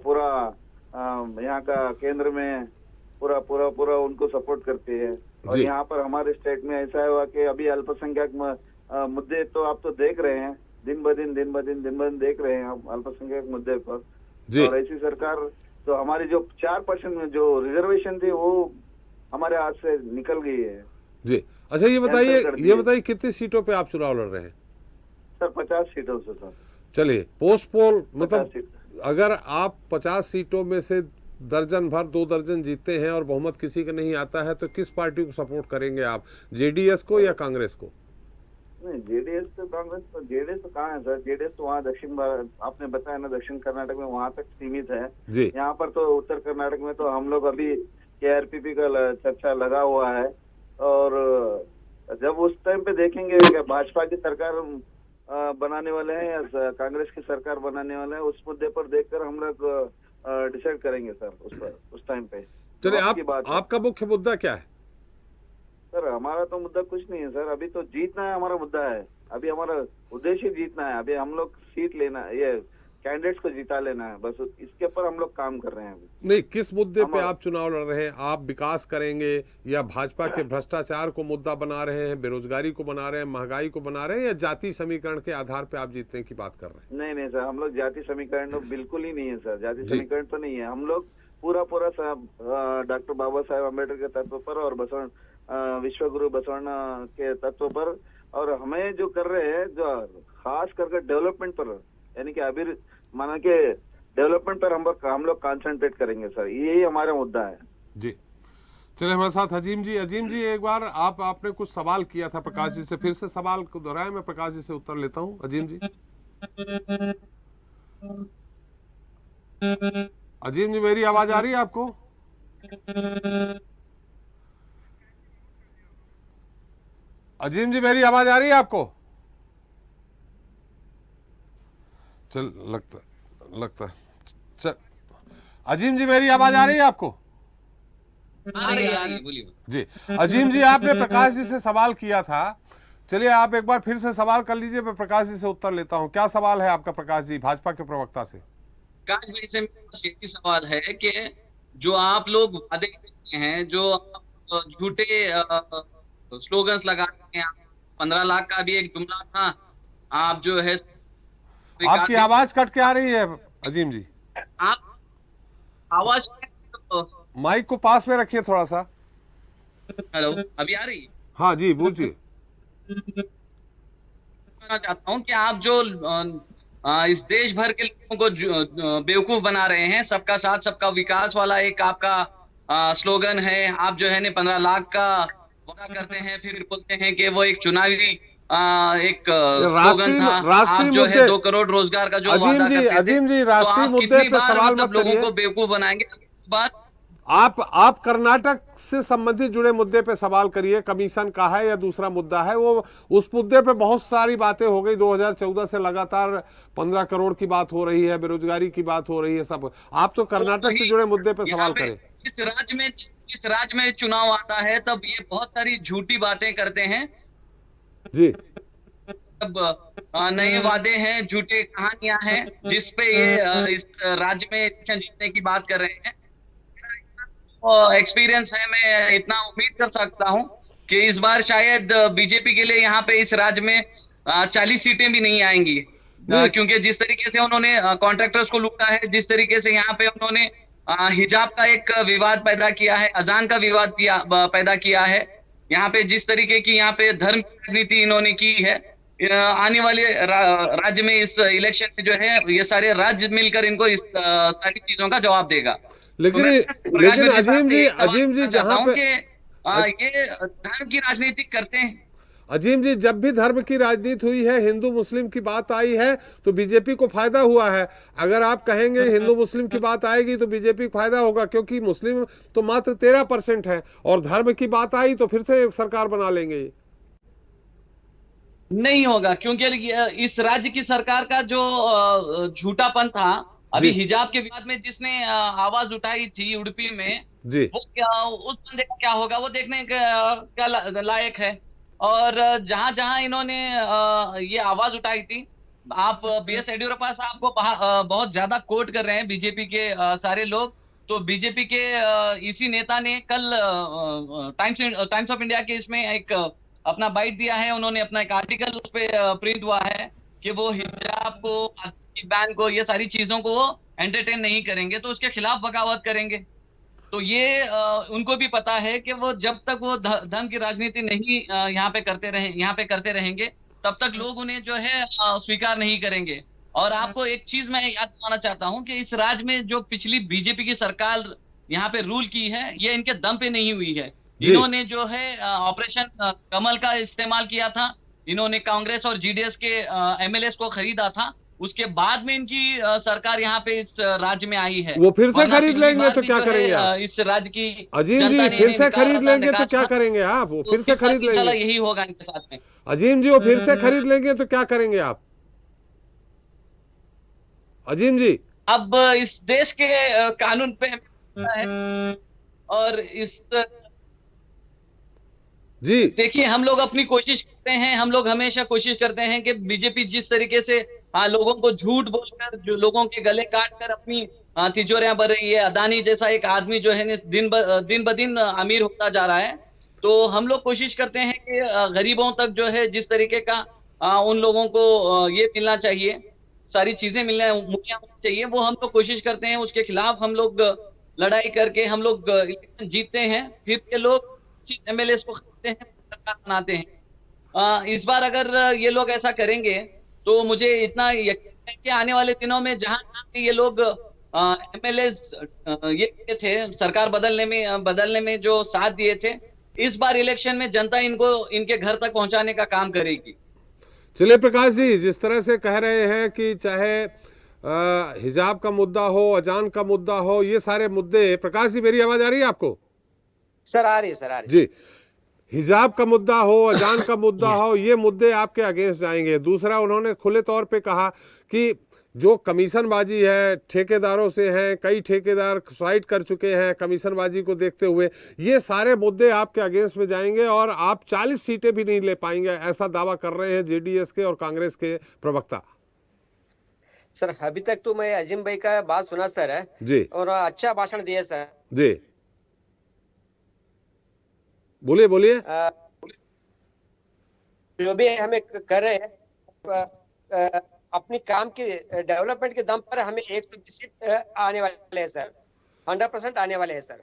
पूरा यहाँ का केंद्र में पूरा उनको सपोर्ट करती है। और यहाँ पर हमारे स्टेट में ऐसा हुआ कि अभी अल्पसंख्यक मुद्दे तो आप तो देख रहे हैं, दिन ब दिन देख रहे हैं हम अल्पसंख्यक मुद्दे पर। और ऐसी सरकार तो हमारी जो 4% में जो रिजर्वेशन थी वो हमारे हाथ से निकल गई है जी। अच्छा ये बताइए कितनी सीटों पे आप चुनाव लड़ रहे हैं? सर 50 सीटों से सर। चलिए, पोस्ट पोल मतलब अगर आप 50 सीटों में से दर्जन भर 2 दर्जन जीतते हैं और बहुमत किसी का नहीं आता है, तो किस पार्टी को सपोर्ट करेंगे आप, जेडीएस को या कांग्रेस को? नहीं, जेडीएस तो कांग्रेस तो, जेडीएस तो कहाँ है सर? जेडीएस तो वहाँ दक्षिण भारत, आपने बताया ना, दक्षिण कर्नाटक में वहाँ तक सीमित है जी। यहाँ पर तो उत्तर कर्नाटक में तो हम लोग अभी केआरपीपी का चर्चा लगा हुआ है और जब उस टाइम पे देखेंगे क्या भाजपा की सरकार बनाने वाले हैं या कांग्रेस की सरकार बनाने वाले हैं, उस मुद्दे पर देखकर हम लोग डिसाइड करेंगे सर उस टाइम पे। चलिए, आपका मुख्य मुद्दा क्या है? सर हमारा तो मुद्दा कुछ नहीं है सर, अभी तो जीतना है हमारा मुद्दा है, अभी हमारा उद्देश्य जीतना है। अभी हम लोग सीट लेना, ये कैंडिडेट्स को जिता लेना है, बस इसके ऊपर हम लोग काम कर रहे हैं अभी। नहीं, किस मुद्दे पे आप चुनाव लड़ रहे हैं? आप विकास करेंगे या भाजपा के भ्रष्टाचार को मुद्दा बना रहे हैं, बेरोजगारी को बना रहे हैं, महंगाई को बना रहे हैं, या जाति समीकरण के आधार पे आप जीतने की बात कर रहे हैं? नहीं सर, हम लोग जाति समीकरण तो बिल्कुल ही नहीं है सर, जाति समीकरण तो नहीं है। हम लोग पूरा डॉक्टर बाबा साहेब अम्बेडकर के तत्व पर और विश्वगुरु बसवण्णा के तत्व पर, और हमें जो कर रहे हैं जो खास करके डेवलपमेंट पर, यानी कि अभी माना के डेवलपमेंट पर हम लोग कंसंट्रेट करेंगे सर, यही हमारा मुद्दा है जी। चलिए, हमारे साथ अजीम जी एक बार आपने कुछ सवाल किया था प्रकाश जी से, फिर से सवाल को दोहराए, मैं प्रकाश जी से उत्तर लेता हूँ। अजीम जी मेरी आवाज आ रही है आपको? अजीम जी मेरी आवाज आ रही है आपको? चल लगता चल, अजीम जी मेरी आवाज आ रही है आपको? बोलिए जी। अजीम जी, आपने प्रकाश जी से सवाल किया था, चलिए आप एक बार फिर से सवाल कर लीजिए, मैं प्रकाश जी से उत्तर लेता हूं। क्या सवाल है आपका प्रकाश जी, भाजपा के प्रवक्ता से? प्रकाश भाई से मेरा यही सवाल है कि जो आप लोग वादे करते हैं, जो झूठे स्लोगन्स लगाते हैं, 15 लाख का भी एक जुमला था, आप जो है, आपकी आवाज कट के आ रही है अजीम जी, आप आवाज माइक को पास में रखिए थोड़ा सा। हेलो, अभी आ रही? हाँ जी, बोलिए। कहना चाहता हूँ कि आप जो इस देश भर के लोगों को बेवकूफ बना रहे हैं, सबका साथ सबका विकास वाला एक आपका स्लोगन है, आप जो है 15 लाख का वादा करते हैं, फिर बोलते हैं कि वो एक चुनावी एक स्लोगन था, राष्ट्रीय आप जो मुद्दे, है 2 करोड़ रोजगार का जो वादा करते थे, अजीम जी तो राष्ट्रीय आप मुद्दे कितनी पे बार सवाल मतलब मत लोगों करिए। को बेवकूफ बनाएंगे बात। आप कर्नाटक से संबंधित जुड़े मुद्दे पे सवाल करिए, कमीशन का है या दूसरा मुद्दा है, वो उस मुद्दे पे बहुत सारी बातें हो गई। 2014 से लगातार 15 करोड़ की बात हो रही है, बेरोजगारी की बात हो रही है, सब। आप तो कर्नाटक से जुड़े मुद्दे पे सवाल करें। जिस राज्य में चुनाव आता है तब ये बहुत सारी झूठी बातें करते हैं जी। तब नए वादे हैं, झूठे कहानियां हैं, जिसपे ये इस राज्य में इलेक्शन जीतने की बात कर रहे हैं। एक्सपीरियंस है, मैं इतना उम्मीद कर सकता हूं कि इस बार शायद बीजेपी के लिए यहाँ पे इस राज्य में 40 सीटें भी नहीं आएंगी, क्योंकि जिस तरीके से उन्होंने कॉन्ट्रैक्टर्स को लूटा है, जिस तरीके से यहाँ पे उन्होंने हिजाब का एक विवाद पैदा किया है, अजान का विवाद पैदा किया है, यहाँ पे जिस तरीके की यहाँ पे धर्म राजनीति इन्होंने की है, आने वाले राज्य में इस इलेक्शन में जो है ये सारे राज्य मिलकर इनको इस सारी चीजों का जवाब देगा। लेकिन अजीम जी जहां पे ये धर्म की राजनीति करते हैं। अजीम जी, जब भी धर्म की राजनीति हुई है, हिंदू मुस्लिम की बात आई है तो बीजेपी को फायदा हुआ है। अगर आप कहेंगे हिंदू मुस्लिम की बात आएगी तो बीजेपी को फायदा होगा, क्योंकि मुस्लिम तो मात्र 13% है, और धर्म की बात आई तो फिर से सरकार बना लेंगे। नहीं होगा, क्योंकि इस राज्य की सरकार का जो झूठापन था, अभी हिजाब के विवाद में जिसने आवाज उठाई थी उड़पी में, जी, वो उस बंदे का क्या होगा वो देखने का लायक है। और जहां जहां इन्होंने ये आवाज उठाई थी, आप बीएस येडियुरप्पा साहब को बहुत ज्यादा कोट कर रहे हैं बीजेपी के सारे लोग। तो बीजेपी के इसी नेता ने कल टाइम्स ऑफ इंडिया के इसमें एक अपना बाइट दिया है, उन्होंने अपना एक आर्टिकल उस पे प्रिंट हुआ है कि वो हिजाब को, बैन को, ये सारी चीजों को वो एंटरटेन नहीं करेंगे, तो उसके खिलाफ बगावत करेंगे। तो ये उनको भी पता है कि वो जब तक वो धर्म की राजनीति नहीं यहाँ पे करते रहेंगे, तब तक लोग उन्हें जो है स्वीकार नहीं करेंगे। और आपको एक चीज मैं याद दिलाना चाहता हूँ कि इस राज्य में जो पिछली बीजेपी की सरकार यहाँ पे रूल की है, ये इनके दम पे नहीं हुई है। इन्होंने जो है ऑपरेशन कमल का इस्तेमाल किया था, इन्होंने कांग्रेस और जीडीएस के एमएलएस को खरीदा था, उसके बाद में इनकी सरकार यहाँ पे इस राज्य में आई है। वो फिर से खरीद लेंगे तो क्या करेंगे आप? इस राज्य की अजीम जी फिर से खरीद लेंगे तो क्या करेंगे आप? वो फिर से खरीद लेंगे, यही होगा इनके साथ में। अजीम जी वो फिर से खरीद लेंगे तो क्या करेंगे आप? अजीम जी, अब इस देश के कानून पे है, और इस जी देखिए, हम लोग अपनी कोशिश करते हैं, हम लोग हमेशा कोशिश करते हैं कि बीजेपी जिस तरीके से लोगों को झूठ बोलकर, जो लोगों के गले काट कर अपनी तिजोरियां भर रही है, अदानी जैसा एक आदमी जो है दिन ब दिन अमीर होता जा रहा है। तो हम लोग कोशिश करते हैं कि गरीबों तक जो है जिस तरीके का उन लोगों को ये मिलना चाहिए, सारी चीजें मुहैया होनी चाहिए, वो हम लोग कोशिश करते हैं। उसके खिलाफ हम लोग लड़ाई करके हम लोग इलेक्शन जीतते हैं, फिर के लोग एमएलए को खरीदते हैं, सरकार बनाते हैं। इस बार अगर ये लोग ऐसा करेंगे तो मुझे इतना यकीन है कि आने वाले दिनों में जहां ये लोग एमएलए ये थे, सरकार बदलने में जो साथ दिए थे, इस बार इलेक्शन में जनता इनको इनके घर तक पहुंचाने का काम करेगी। चलिए प्रकाश जी, जिस तरह से कह रहे हैं कि चाहे हिजाब का मुद्दा हो, अजान का मुद्दा हो, ये सारे मुद्दे, प्रकाश जी मेरी आवाज आ रही है आपको? सर आ रही है, सर आ रही जी, हिजाब का मुद्दा हो, अजान का मुद्दा हो, ये मुद्दे आपके अगेंस्ट जाएंगे। दूसरा, उन्होंने खुले तौर पे कहा कि जो कमीशनबाजी है ठेकेदारों से है, कई ठेकेदार सुसाइड कर चुके हैं कमीशनबाजी को देखते हुए, ये सारे मुद्दे आपके अगेंस्ट में जाएंगे और आप 40 सीटें भी नहीं ले पाएंगे, ऐसा दावा कर रहे हैं जेडीएस के और कांग्रेस के प्रवक्ता। सर अभी तक तो मैं अजीम भाई का बात सुना सर जी, और अच्छा भाषण दिया सर जी, बोलिए बोलिए। जो भी हमें कर रहे हैं अपनी काम की डेवलपमेंट के दम पर हमें 120 सीट आने वाले हैं सर, 100% आने वाले हैं सर।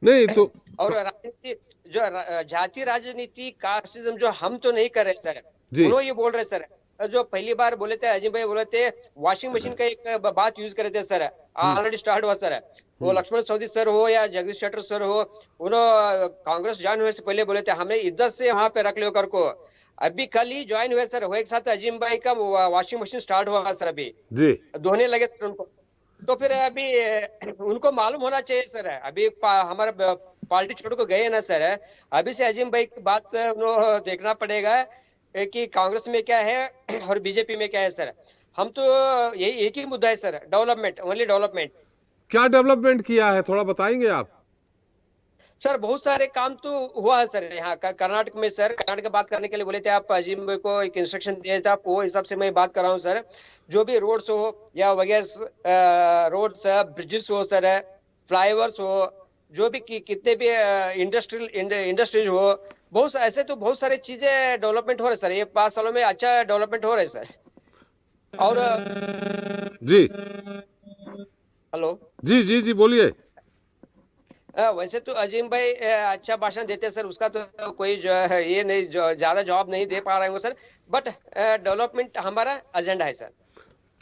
नहीं तो और राजनीति जो जातीय राजनीति, कास्टिज्म जो हम तो नहीं कर रहे सर, उन्होंने ये बोल रहे सर, जो पहली बार बोले थे अजीम भाई बोले थे वॉशिंग मशीन का एक बात यूज करे थे सर, ऑलरेडी स्टार्ट हुआ सर। वो लक्ष्मण सवदी सर हो या जगदीश शेट्टर सर हो, उन्होंने कांग्रेस ज्वाइन होने से पहले बोले थे हमें इज्जत से वहां पे रख लो कर को, अभी कल ही ज्वाइन हुए सर, वो एक साथ अजीम भाई का वॉशिंग मशीन स्टार्ट हुआ सर, अभी जी धोने लगे सर उनको। तो फिर अभी उनको मालूम होना चाहिए सर, अभी हमारा पार्टी छोड़ को गए ना सर, अभी से अजीम भाई की बात उन्हें देखना पड़ेगा कि कांग्रेस में क्या है और बीजेपी में क्या है सर। हम तो यही एक ही मुद्दा है सर, डेवलपमेंट, ओनली डेवलपमेंट। क्या डेवलपमेंट किया है, थोड़ा बताएंगे आप? सर बहुत सारे काम तो हुआ है सर यहाँ कर्नाटक में सर। कर्नाटक की बात करने के लिए बोले थे आप, अजीम भाई को एक इंस्ट्रक्शन दिया था, वो हिसाब से मैं बात कर रहा हूँ सर। जो भी रोड्स हो या वगैरह रोड्स, ब्रिजेस हो सर, फ्लाईओवर्स हो, जो भी कितने भी इंडस्ट्रीज हो, ऐसे तो बहुत सारी चीजें डेवलपमेंट हो रहे सर, ये 5 सालों में अच्छा डेवलपमेंट हो रहा है सर। और जी हेलो जी जी जी बोलिए। वैसे तो अजीम भाई अच्छा भाषण देते हैं सर, उसका तो कोई जो है ये नहीं, ज्यादा जवाब नहीं दे पा रहे होंगे सर, बट डेवलपमेंट हमारा एजेंडा है सर।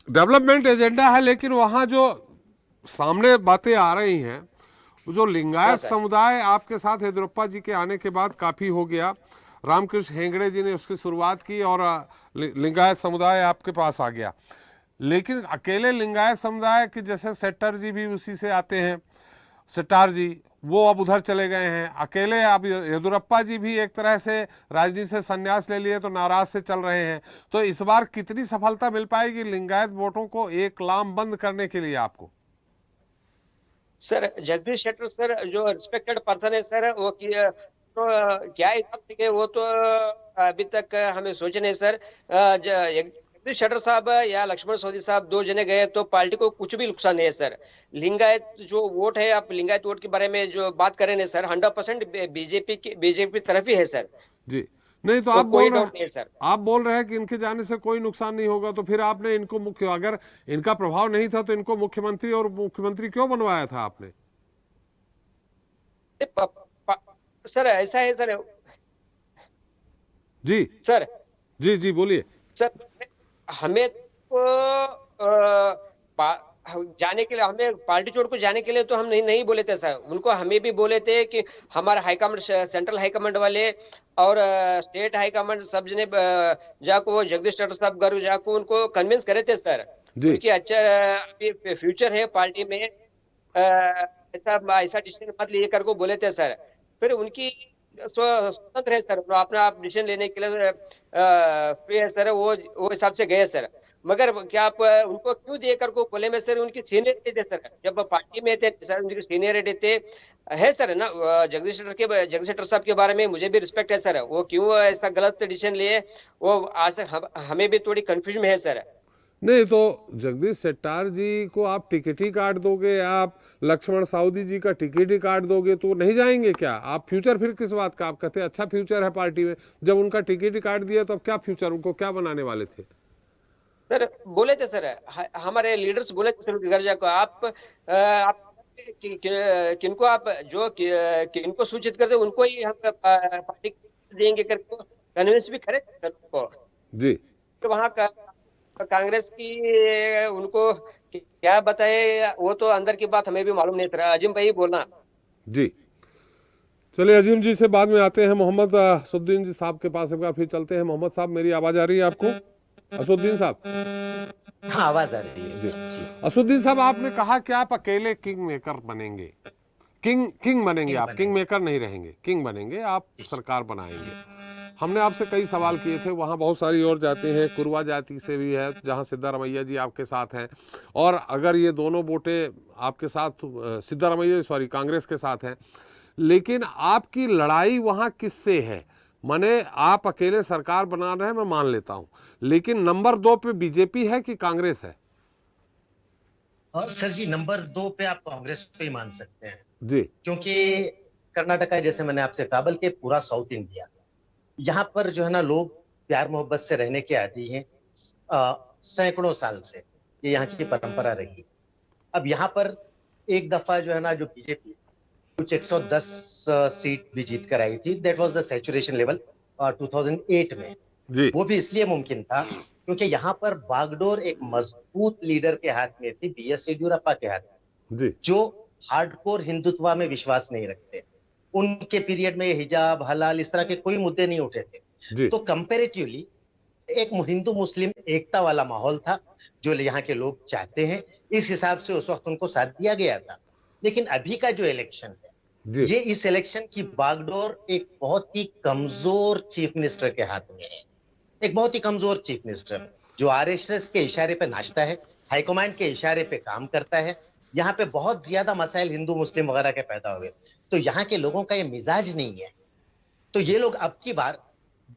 डेवलपमेंट एजेंडा है, लेकिन वहाँ जो सामने बातें आ रही हैं, जो लिंगायत समुदाय आपके साथ येदियुरप्पा जी के आने के बाद काफ़ी हो गया, रामकृष्ण हेगड़े जी ने उसकी शुरुआत की और लिंगायत समुदाय आपके पास आ गया। लेकिन अकेले लिंगायत समुदाय के जैसे सेट्टर जी भी उसी से आते हैं, सेट्टार जी, वो अब उधर चले गए हैं। अकेले अब येदियुरप्पा जी भी एक तरह से राजनीति से संन्यास ले लिए तो नाराज से चल रहे हैं। तो इस बार कितनी सफलता मिल पाएगी लिंगायत वोटों को एक लामबंद करने के लिए आपको? सर जगदीश शेट्टर सर जो रिस्पेक्टेड पर्सन है सर, वो तो क्या हिसाब से वो तो अभी तक हमें सोचे नहीं सर। जगदीश शेट्टर साहब या लक्ष्मण सोदी साहब 2 जने गए तो पार्टी को कुछ भी नुकसान नहीं है सर। लिंगायत जो वोट है, आप लिंगायत वोट के बारे में जो बात करें ना सर, 100% बीजेपी तरफ ही है सर जी। नहीं तो आप कोई बोल डाउट नहीं है सर। आप बोल रहे हैं कि इनके जाने से कोई नुकसान नहीं होगा, तो फिर आपने इनको मुख्य, अगर इनका प्रभाव नहीं था तो इनको मुख्यमंत्री क्यों बनवाया था आपने? सर ऐसा है सर। जी सर जी जी बोलिए। सर हमें तो जाने के लिए, हमें पार्टी छोड़ को जाने के लिए तो हम नहीं बोले थे सर उनको। हमें भी बोले थे कि हमारा हाईकमांड, सेंट्रल हाईकमांड वाले और स्टेट हाईकमांड सब जने जाको जगदीश शेट्टर साहब गारू जाको उनको कन्विंस करे थे सर कि अच्छा फ्यूचर है पार्टी में, ऐसा डिसीजन मत लिए कर को बोले थे सर। फिर उनकी स्वतंत्र है सर, अपना आप डिसीजन लेने के लिए फ्री है सर, वो हिसाब से गए सर। मगर क्या आप उनको क्यों दिए कर को बोले में सर, उनकी सीनियरिटी थे सर, जब पार्टी में थे सर उनकी सीनियरिटी थे है सर ना। जगदीश शेट्टर साहब के बारे में मुझे भी रिस्पेक्ट है सर, वो क्यों ऐसा गलत डिसीजन लिए वो आज तक हमें भी थोड़ी कंफ्यूजन में है सर। नहीं तो जगदीश शेट्टार जी को आप टिकट ही काट दोगे, आप लक्ष्मण साउदी जी का टिकट ही काट दोगे तो नहीं जाएंगे क्या आप? फ्यूचर फिर किस बात का? आप कहते हैं अच्छा फ्यूचर है पार्टी में, जब उनका टिकट ही काट दिया तो अब क्या फ्यूचर, उनको क्या बनाने वाले थे? सर बोले थे सर, हमारे लीडर्स बोले थे सर घर जाकर, आप किनको आप जो किनको सूचित करते उनको ही हम पार्टी देंगे करके कन्विंस भी करे उनको जी। तो वहाँ का कांग्रेस की उनको क्या बताए, वो तो अंदर की बात हमें भी मालूम नहीं था। अजीम भाई बोलना। जी चलिए अजीम जी से बाद में आते हैं। मोहम्मद असुद्दीन जी साहब के पास एक बार फिर चलते हैं। मोहम्मद साहब मेरी आवाज आ रही है आपको? असुद्दीन साहब, हाँ आवाज आ रही है जी। असुद्दीन साहब, आपने कहा कि आप अकेले किंग मेकर बनेंगे, किंग बनेंगे आप, किंग मेकर नहीं रहेंगे, किंग बनेंगे आप, सरकार बनाएंगे। हमने आपसे कई सवाल किए थे, वहाँ बहुत सारी और जाति हैं, कुरवा जाति से भी है जहाँ सिद्धारमैया जी आपके साथ हैं, और अगर ये दोनों वोटें आपके साथ कांग्रेस के साथ हैं, लेकिन आपकी लड़ाई वहाँ किससे है? माने आप अकेले सरकार बना रहे हैं, मैं मान लेता हूँ, लेकिन नंबर 2 पे बीजेपी है कि कांग्रेस है? और सर जी नंबर 2 पे आप कांग्रेस को ही मान सकते हैं जी, क्योंकि कर्नाटका जैसे मैंने आपसे कहा, बल्कि पूरा साउथ इंडिया, यहाँ पर जो है ना लोग प्यार मोहब्बत से रहने के आदी हैं सैकड़ों साल से, ये यहाँ की परंपरा रही। अब यहाँ पर एक दफा जो है ना जो बीजेपी कुछ 110 सीट भी जीत कर आई थी, that was the saturation level 2008 में जी। वो भी इसलिए मुमकिन था क्योंकि यहाँ पर बागडोर एक मजबूत लीडर के हाथ में थी, बीएस येदियुरप्पा के हाथ में जी, जो हार्डकोर हिंदुत्व में विश्वास नहीं रखते। उनके पीरियड में हिजाब, हलाल, इस तरह के कोई मुद्दे नहीं उठे थे। जी तो कंपेरेटिवली एक हिंदू मुस्लिम एकता वाला माहौल था जो यहाँ के लोग चाहते हैं, इस हिसाब से उस वक्त उनको साथ दिया गया था। लेकिन अभी का जो इलेक्शन है, जी ये इस इलेक्शन की बागडोर एक बहुत ही कमजोर चीफ मिनिस्टर के हाथ में है। एक बहुत ही कमजोर चीफ मिनिस्टर जो आरएसएस के इशारे पे नाचता है, हाईकमांड के इशारे पे काम करता है। यहाँ पे बहुत ज्यादा मसाइल हिंदू मुस्लिम वगैरह के पैदा हुए, तो यहाँ के लोगों का ये मिजाज नहीं है। तो ये लोग अब की बार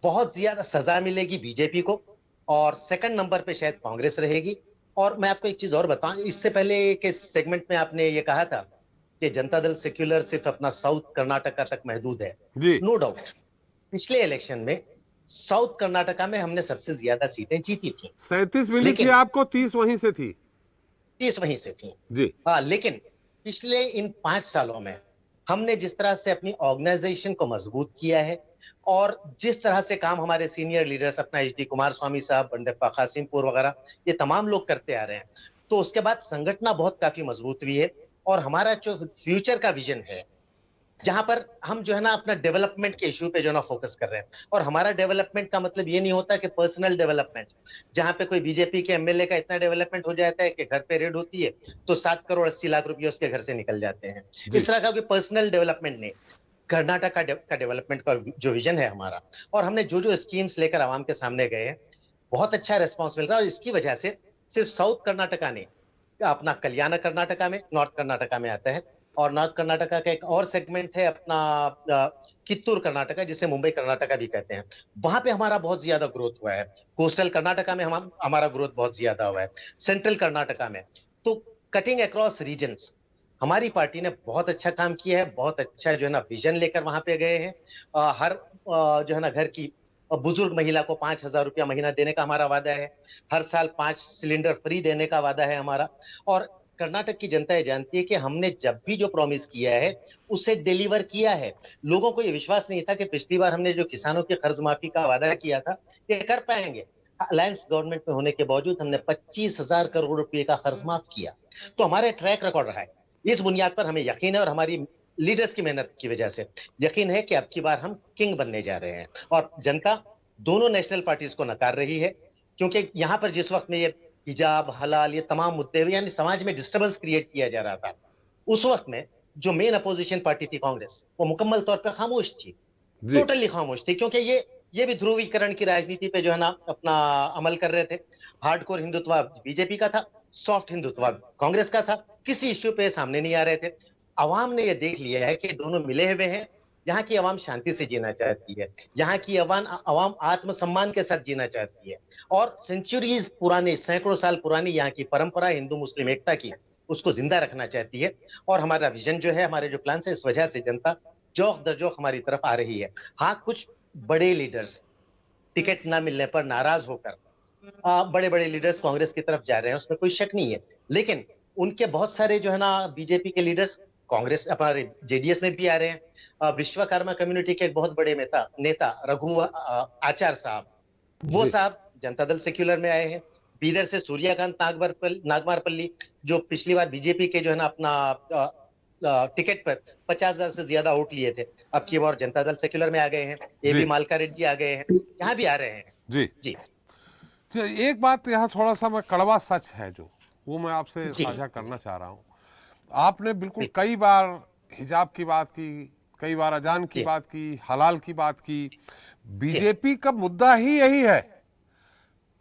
बहुत ज्यादा सजा मिलेगी बीजेपी को, और सेकंड नंबर पे शायद कांग्रेस रहेगी। और मैं आपको एक चीज और बताऊं, इससे पहले के सेगमेंट में आपने ये कहा था कि जनता दल सेक्युलर सिर्फ अपना साउथ कर्नाटका तक महदूद है। जी नो डाउट, पिछले इलेक्शन में साउथ कर्नाटका में हमने सबसे ज्यादा सीटें जीती थी, 37 मिली थी लेकिन- आपको, 30 वहीं से थी। 30 वहीं से थी। जी हाँ, लेकिन पिछले इन 5 सालों में हमने जिस तरह से अपनी ऑर्गेनाइजेशन को मजबूत किया है, और जिस तरह से काम हमारे सीनियर लीडर्स अपना एचडी कुमार स्वामी साहब, बंडेप्पा कासिमपुर वगैरह ये तमाम लोग करते आ रहे हैं, तो उसके बाद संगठना बहुत काफी मजबूत हुई है। और हमारा जो फ्यूचर का विजन है, जहां पर हम जो है ना अपना डेवलपमेंट के इश्यू पे जो है ना फोकस कर रहे हैं। और हमारा डेवलपमेंट का मतलब ये नहीं होता कि पर्सनल डेवलपमेंट, जहां पे कोई बीजेपी के एमएलए का इतना डेवलपमेंट हो जाता है कि घर पे रेड होती है तो 7 करोड़ 80 लाख रुपए उसके घर से निकल जाते हैं। इस तरह का कोई पर्सनल डेवलपमेंट नहीं, कर्नाटक का डेवलपमेंट का जो विजन है हमारा, और हमने जो जो स्कीम्स लेकर आवाम के सामने गए हैं, बहुत अच्छा रेस्पॉन्स मिल रहा है। और इसकी वजह से सिर्फ साउथ कर्नाटका ने अपना कल्याण कर्नाटका में, नॉर्थ कर्नाटका में आता है, और नॉर्थ कर्नाटका का एक और सेगमेंट है अपना कित्तूर कर्नाटका, जिसे मुंबई कर्नाटका भी कहते हैं, वहां पे हमारा बहुत ज्यादा ग्रोथ हुआ है। कोस्टल कर्नाटका में हमारा ग्रोथ बहुत ज्यादा हुआ है, सेंट्रल कर्नाटका में। तो कटिंग अक्रॉस रीजन्स हमारी पार्टी ने बहुत अच्छा काम किया है, बहुत अच्छा जो है ना विजन लेकर वहां पे गए हैं। हर जो है ना घर की बुजुर्ग महिला को 5,000 रुपया महीना देने का हमारा वादा है। हर साल 5 सिलेंडर फ्री देने का वादा है हमारा। और कर्नाटक की जनता ये जानती है कि हमने जब भी जो प्रॉमिस किया है उसे डिलीवर किया है। लोगों को ये विश्वास नहीं था कि पिछली बार हमने जो किसानों की कर्ज माफी का वादा किया था ये कर पाएंगे। अलायंस गवर्नमेंट में होने के बावजूद हमने 25,000 करोड़ रुपए का कर्ज माफ किया। तो हमारे ट्रैक रिकॉर्ड रहा है। इस बुनियाद पर हमें यकीन है, और हमारी लीडर्स की मेहनत की वजह से यकीन है कि अब की बार हम किंग बनने जा रहे हैं। और जनता दोनों नेशनल पार्टीज को नकार रही है, क्योंकि यहाँ पर जिस वक्त में ये हिजाब, हलाल, ये तमाम मुद्दे हुए, यानी समाज में डिस्टर्बेंस क्रिएट किया जा रहा था, उस वक्त में जो मेन अपोजिशन पार्टी थी कांग्रेस, वो मुकम्मल तौर पर खामोश थी, टोटली खामोश थी, क्योंकि ये भी ध्रुवीकरण की राजनीति पे जो है ना अपना अमल कर रहे थे। हार्डकोर हिंदुत्व बीजेपी का था, सॉफ्ट हिंदुत्व कांग्रेस का था, किसी इश्यू पे सामने नहीं आ रहे थे। अवाम ने ये देख लिया है कि दोनों मिले हुए हैं। यहाँ की अवाम शांति से जीना चाहती है, यहाँ की अवाम आत्मसम्मान के साथ जीना चाहती है, और सेंचुरीज पुरानी, सैकड़ों साल पुरानी यहाँ की परंपरा हिंदू मुस्लिम एकता की, उसको जिंदा रखना चाहती है। और हमारा विजन जो है, हमारे जो प्लान है, इस वजह से जनता जोक दर जोक हमारी तरफ आ रही है। हाँ, कुछ बड़े लीडर्स टिकट ना मिलने पर नाराज होकर बड़े बड़े लीडर्स कांग्रेस की तरफ जा रहे हैं, उसमें कोई शक नहीं है। लेकिन उनके बहुत सारे जो है ना बीजेपी के लीडर्स कांग्रेस हमारे जेडीएस में भी आ रहे हैं। विश्वकर्मा कम्युनिटी के एक बहुत बड़े नेता रघु आचार साहब, वो साहब जनता दल सेक्युलर में आए हैं। बीदर से सूर्यकांत नागमारपल्ली, जो पिछली बार बीजेपी के जो है ना अपना टिकट पर 50,000 से ज्यादा वोट लिए थे, अब की बार जनता दल सेक्युलर में आ गए हैं। एबी मालका रेड्डी आ गए हैं, यहाँ भी आ रहे हैं। जी जी, एक बात यहाँ थोड़ा सा मैं कड़वा सच है जो वो मैं आपसे साझा करना चाह रहा हूँ। आपने बिल्कुल कई बार हिजाब की बात की, कई बार अजान की बात की, हलाल की बात की। बीजेपी का मुद्दा ही यही है।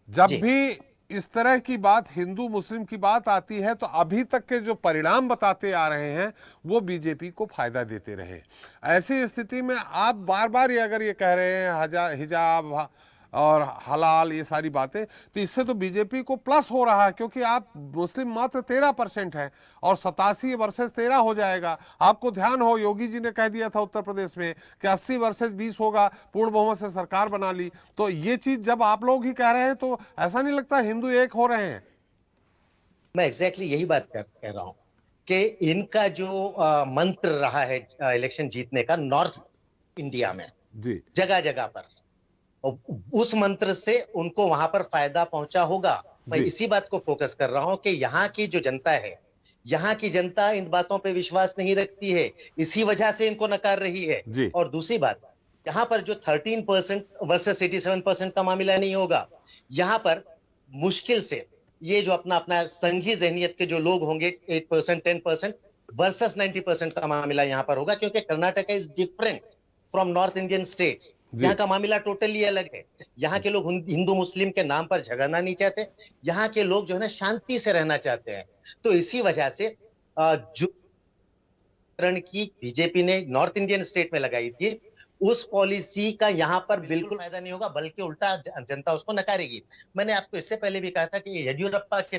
जब भी इस तरह की बात, हिंदू मुस्लिम की बात आती है, तो अभी तक के जो परिणाम बताते आ रहे हैं वो बीजेपी को फायदा देते रहे। ऐसी स्थिति में आप बार बार ये अगर ये कह रहे हैं हिजाब और हलाल, ये सारी बातें, तो इससे तो बीजेपी को प्लस हो रहा है, क्योंकि आप मुस्लिम मात्र 13% है और 87 वर्सेस 13 हो जाएगा। आपको ध्यान हो, योगी जी ने कह दिया था उत्तर प्रदेश में कि 80 वर्सेस 20 होगा, पूर्ण बहुमत से सरकार बना ली। तो ये चीज जब आप लोग ही कह रहे हैं, तो ऐसा नहीं लगता हिंदू एक हो रहे हैं? मैं एग्जैक्टली यही बात कह रहा हूं कि इनका जो मंत्र रहा है इलेक्शन जीतने का नॉर्थ इंडिया में, जी, जगह जगह पर, उस मंत्र से उनको वहां पर फायदा पहुंचा होगा। मैं इसी बात को फोकस कर रहा हूं कि यहाँ की जो जनता है, यहाँ की जनता इन बातों पे विश्वास नहीं रखती है, इसी वजह से इनको नकार रही है। और दूसरी बात, यहाँ पर जो 13% वर्सेस 87% का मामला नहीं होगा। यहाँ पर मुश्किल से ये जो अपना अपना संघी जहनियत के जो लोग होंगे 8% 10% वर्सेस 90% का मामला यहाँ पर होगा, क्योंकि Karnataka is different from north Indian states. यहाँ का मामला टोटली अलग है। यहाँ के लोग हिंदू मुस्लिम के नाम पर झगड़ना नहीं चाहते। यहाँ के लोग जो है ना शांति से रहना चाहते हैं। तो इसी वजह से जो की बीजेपी ने नॉर्थ इंडियन स्टेट में लगाई थी, उस पॉलिसी का यहाँ पर बिल्कुल फायदा नहीं होगा, बल्कि उल्टा जनता उसको नकारेगी। मैंने आपको इससे पहले भी कहा था कि येदियुरप्पा के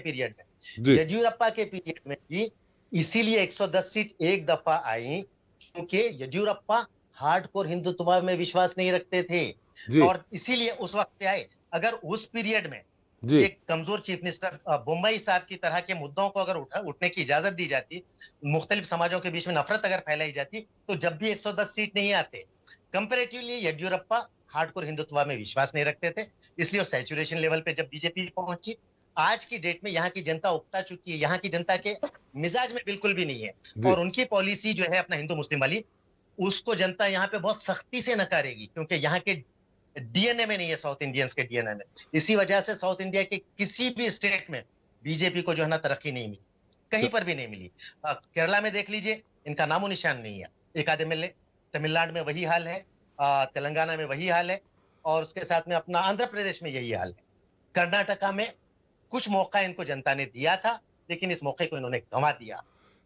पीरियड में भी इसीलिए 110 सीट एक दफा आई, क्योंकि येदियुरप्पा हार्डकोर हिंदुत्व में विश्वास नहीं रखते थे और इसीलिए उस वक्त पे आए। अगर उस पीरियड में एक कमजोर चीफ मिनिस्टर बोम्बई साहब की तरह के मुद्दों को अगर उठने की इजाजत दी जाती, मुख्तलिफ समाजों के बीच में नफरत अगर फैलाई जाती, तो जब भी 110 सीट नहीं आते। कंपैरेटिवली येदियुरप्पा हार्डकोर हिंदुत्व में विश्वास नहीं रखते थे, इसलिए सैचुरेशन लेवल पे जब बीजेपी पहुंची, आज की डेट में यहाँ की जनता उकता चुकी है। यहाँ की जनता के मिजाज में बिल्कुल भी नहीं है और उनकी पॉलिसी जो है अपना हिंदू मुस्लिम वाली, उसको जनता यहाँ पे बहुत सख्ती से नकारेगी, क्योंकि यहाँ के डीएनए में नहीं है, साउथ इंडियंस के डीएनए में। इसी वजह से साउथ इंडिया के किसी भी स्टेट में बीजेपी को जो है ना तरक्की नहीं मिली, कहीं पर भी नहीं मिली। केरला में देख लीजिए, इनका नामो निशान नहीं है, एक आध एमएलए। तमिलनाडु में वही हाल है, तेलंगाना में वही हाल है और उसके साथ में अपना आंध्र प्रदेश में यही हाल है। कर्नाटका में कुछ मौका इनको जनता ने दिया था, लेकिन इस मौके को इन्होंने गंवा दिया।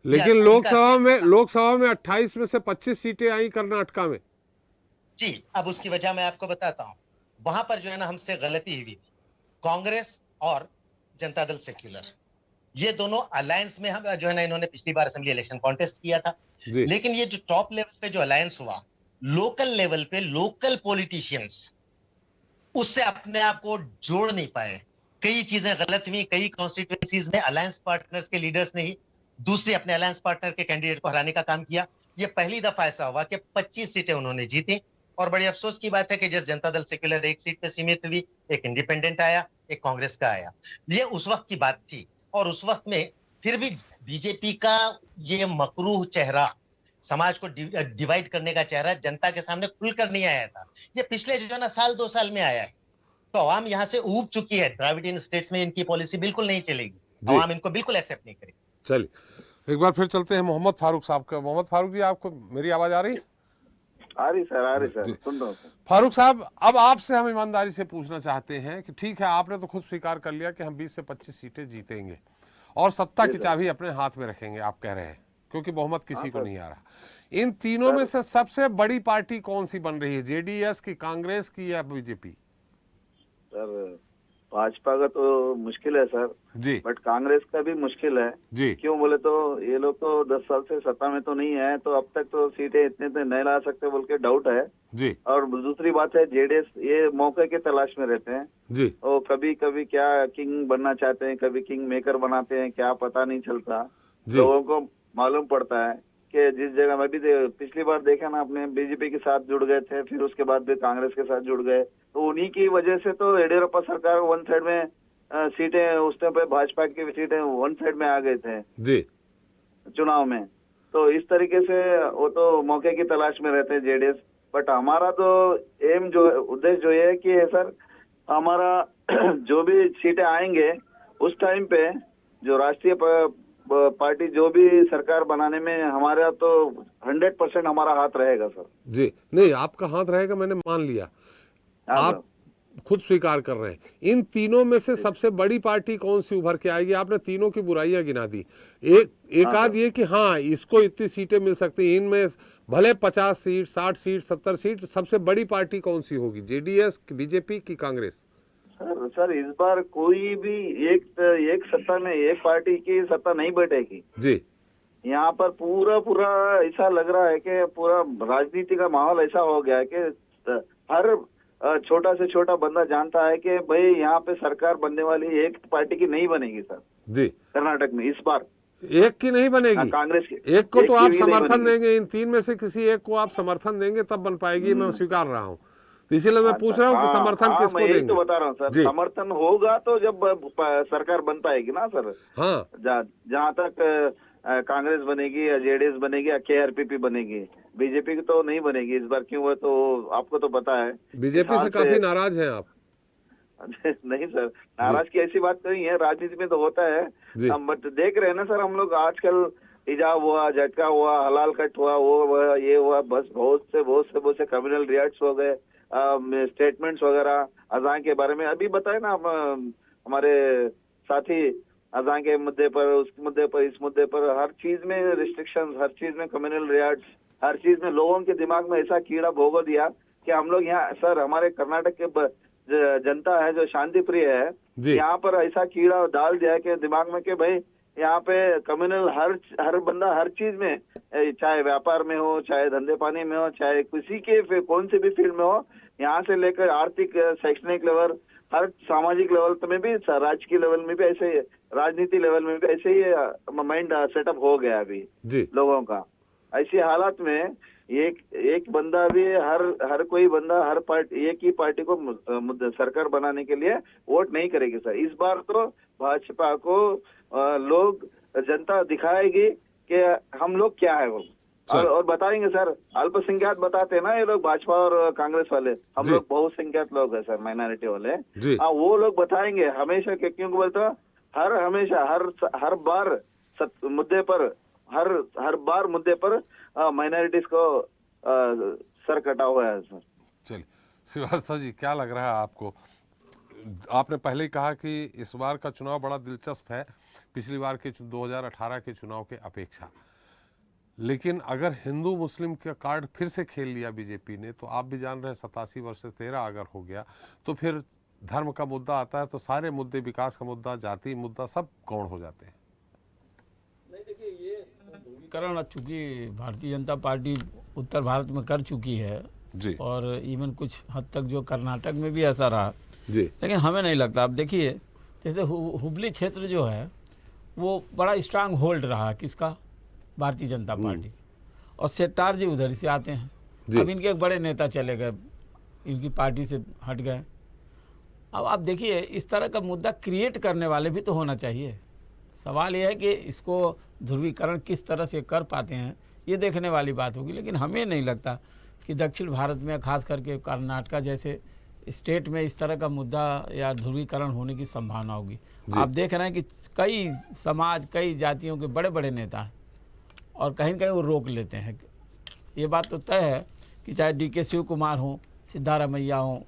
लेकिन लोकसभा में 28 में से 25 सीटें आई कर्नाटका में। जी, अब उसकी वजह मैं आपको बताता हूँ। वहां पर जो है ना हमसे गलती हुई थी। कांग्रेस और जनता दल सेक्युलर, ये दोनों अलायंस में हम जो है ना, इन्होंने पिछली बार असेंबली इलेक्शन कॉन्टेस्ट किया था, लेकिन ये जो टॉप लेवल पे जो अलायंस हुआ, लोकल लेवल पे लोकल पॉलिटिशियंस उससे अपने आप को जोड़ नहीं पाए। कई चीजें गलत हुई। कई कॉन्स्टिट्यूएंसीज में अलायंस पार्टनर्स के लीडर्स ने ही दूसरे अपने अलायंस पार्टनर के कैंडिडेट को हराने का काम किया। ये पहली दफा ऐसा हुआ कि 25 सीटें उन्होंने जीती और बड़ी अफसोस की बात है कि जिस जनता दल सेक्युलर एक सीट पे सीमित हुई, एक इंडिपेंडेंट आया, एक कांग्रेस का आया। ये उस वक्त की बात थी और उस वक्त में फिर भी बीजेपी का ये मकरूह चेहरा, समाज को डिवाइड करने का चेहरा जनता के सामने खुलकर नहीं आया था। ये पिछले जो है ना साल 2 साल में आया है। तो अवाम यहाँ से ऊब चुकी है। द्राविडियन स्टेट्स में इनकी पॉलिसी बिल्कुल नहीं चलेगी, अवाम इनको बिल्कुल एक्सेप्ट नहीं करेगी। चलिए एक बार फिर चलते हैं मोहम्मद फारूक साहब का। मोहम्मद फारूक जी, आपको मेरी आवाज आ रही है? आ रही सर, सुन रहा हूँ। फारूक साहब, अब आपसे हम ईमानदारी से पूछना चाहते हैं कि ठीक है, आपने तो खुद स्वीकार कर लिया कि हम 20 से 25 सीटें जीतेंगे और सत्ता की चाबी अपने हाथ में रखेंगे, आप कह रहे हैं, क्योंकि बहुमत किसी को नहीं आ रहा। इन तीनों में से सबसे बड़ी पार्टी कौन सी बन रही है, जेडीएस की, कांग्रेस की या बीजेपी? सर भाजपा का तो मुश्किल है सर जी, बट कांग्रेस का भी मुश्किल है जी। क्यों बोले तो ये लोग तो 10 साल से सत्ता में तो नहीं है, तो अब तक तो सीटें इतने तो नहीं ला सकते बोल के डाउट है जी। और दूसरी बात है, जेडीएस ये मौके के तलाश में रहते हैं जी। और कभी कभी क्या किंग बनना चाहते हैं, कभी किंग मेकर बनाते हैं, क्या पता नहीं चलता। लोगों को मालूम पड़ता है कि जिस जगह में भी पिछली बार देखा ना, अपने बीजेपी के साथ जुड़ गए थे, फिर उसके बाद भी कांग्रेस के साथ जुड़ गए, तो उन्हीं की वजह से तो येदियुरप्पा सरकार वन साइड में सीटें, उस टाइम पे भाजपा की सीटें वन साइड में आ गए थे जी चुनाव में। तो इस तरीके से वो तो मौके की तलाश में रहते हैं जेडीएस। बट हमारा तो एम जो उद्देश्य जो है कि सर, हमारा जो भी सीटें आएंगे उस टाइम पे जो राष्ट्रीय पार्टी जो भी सरकार बनाने में हमारा तो 100% हमारा हाथ रहेगा सर जी। नहीं, आपका हाथ रहेगा, मैंने मान लिया, आप खुद स्वीकार कर रहे हैं। इन तीनों में से सबसे बड़ी पार्टी कौन सी उभर के आएगी? आपने तीनों की बुराइयां गिना दी, एक आध ये कि हाँ इसको इतनी सीटें मिल सकती, इनमें भले 50 सीट 60 सीट 70 सीट, सबसे बड़ी पार्टी कौन सी होगी, जेडीएस, बीजेपी की कांग्रेस? सर इस बार कोई भी एक सत्ता में एक पार्टी की सत्ता नहीं बैठेगी जी। यहाँ पर पूरा ऐसा लग रहा है कि पूरा राजनीति का माहौल ऐसा हो गया है कि हर छोटा से छोटा बंदा जानता है कि भाई यहाँ पे सरकार बनने वाली एक पार्टी की नहीं बनेगी सर जी। कर्नाटक में इस बार एक की नहीं बनेगी, कांग्रेस की एक को तो आप समर्थन देंगे, इन तीन में से किसी एक को आप समर्थन देंगे तब बन पाएगी, मैं स्वीकार रहा हूँ। इसीलिए मैं पूछ रहा हूँ कि समर्थन किसको देंगे? तो बता रहा हूँ सर, समर्थन होगा तो जब सरकार बन पाएगी ना सर। हाँ, जहाँ तक कांग्रेस बनेगी या जेडीएस बनेगी या केआरपीपी बनेगी, बीजेपी की तो नहीं बनेगी इस बार। क्यों? वो तो आपको तो पता है। बीजेपी से काफी नाराज हैं आप? नहीं सर, नाराज की ऐसी बात नहीं है, राजनीति में तो होता है। हम बट देख रहे हैं ना सर, हम लोग आजकल हिजाब हुआ, झटका हुआ, हलाल कट हुआ, वो हुआ, ये हुआ, बस बहुत से कम्युनल रिएक्ट्स हो गए, स्टेटमेंट्स वगैरह अज़ां के बारे में। अभी बताए ना हमारे साथी, अज़ां के मुद्दे पर, उस मुद्दे पर, इस मुद्दे पर, हर चीज में रिस्ट्रिक्शंस, हर चीज में कम्युनल रिएक्ट्स, हर चीज में लोगों के दिमाग में ऐसा कीड़ा भोगो दिया कि हम लोग यहाँ सर, हमारे कर्नाटक के जनता है जो शांति प्रिय है, यहाँ पर ऐसा कीड़ा डाल दिया है कि दिमाग में कि भाई यहाँ पे कम्युनल हर बंदा हर चीज में, चाहे व्यापार में हो, चाहे धंधे पानी में हो, चाहे किसी के कौन से भी फील्ड में हो, यहाँ से लेकर आर्थिक, शैक्षणिक लेवल, हर सामाजिक लेवल में भी, राजकीय लेवल में भी ऐसे, राजनीति लेवल में भी ऐसे ही माइंड सेटअप हो गया अभी लोगों का। ऐसी हालात में एक बंदा भी, हर कोई बंदा, हर पार्टी, एक ही पार्टी को सरकार बनाने के लिए वोट नहीं करेगी सर। इस बार तो भाजपा को लोग, जनता दिखाएगी कि हम लोग क्या है वो, और बताएंगे सर। अल्पसंख्यक बताते हैं ना ये लोग, भाजपा और कांग्रेस वाले, हम लोग बहुसंख्यक लोग हैं सर, माइनॉरिटी वाले। वो लोग बताएंगे हमेशा के, क्योंकि बोलते हमेशा हर बार मुद्दे पर, हर बार मुद्दे पर माइनॉरिटीज को सर कटा हुआ है सर। चलिए श्रीवास्तव जी, क्या लग रहा है आपको? आपने पहले ही कहा कि इस बार का चुनाव बड़ा दिलचस्प है पिछली बार के 2018 के चुनाव के अपेक्षा, लेकिन अगर हिंदू मुस्लिम का कार्ड फिर से खेल लिया बीजेपी ने, तो आप भी जान रहे हैं 87 वर्ष से 13 अगर हो गया तो फिर धर्म का मुद्दा आता है, तो सारे मुद्दे, विकास का मुद्दा, जाति मुद्दा, सब गौण हो जाते हैं। नहीं देखिए, ये ध्रुवीकरण चूंकि भारतीय जनता पार्टी उत्तर भारत में कर चुकी है जी, और इवन कुछ हद तक जो कर्नाटक में भी ऐसा रहा जी, लेकिन हमें नहीं लगता। अब देखिए, जैसे हुबली क्षेत्र जो है वो बड़ा स्ट्रांग होल्ड रहा किसका, भारतीय जनता पार्टी, और सेट्टार जी उधर से आते हैं। अब इनके एक बड़े नेता चले गए, इनकी पार्टी से हट गए। अब आप देखिए, इस तरह का मुद्दा क्रिएट करने वाले भी तो होना चाहिए। सवाल यह है कि इसको ध्रुवीकरण किस तरह से कर पाते हैं, ये देखने वाली बात होगी। लेकिन हमें नहीं लगता कि दक्षिण भारत में, खास करके कर्नाटक जैसे स्टेट में, इस तरह का मुद्दा या ध्रुवीकरण होने की संभावना होगी। आप देख रहे हैं कि कई समाज, कई जातियों के बड़े बड़े नेता हैं और कहीं कहीं वो रोक लेते हैं। ये बात तो तय है कि चाहे DK शिव कुमार हों, सिद्धारमैया हों,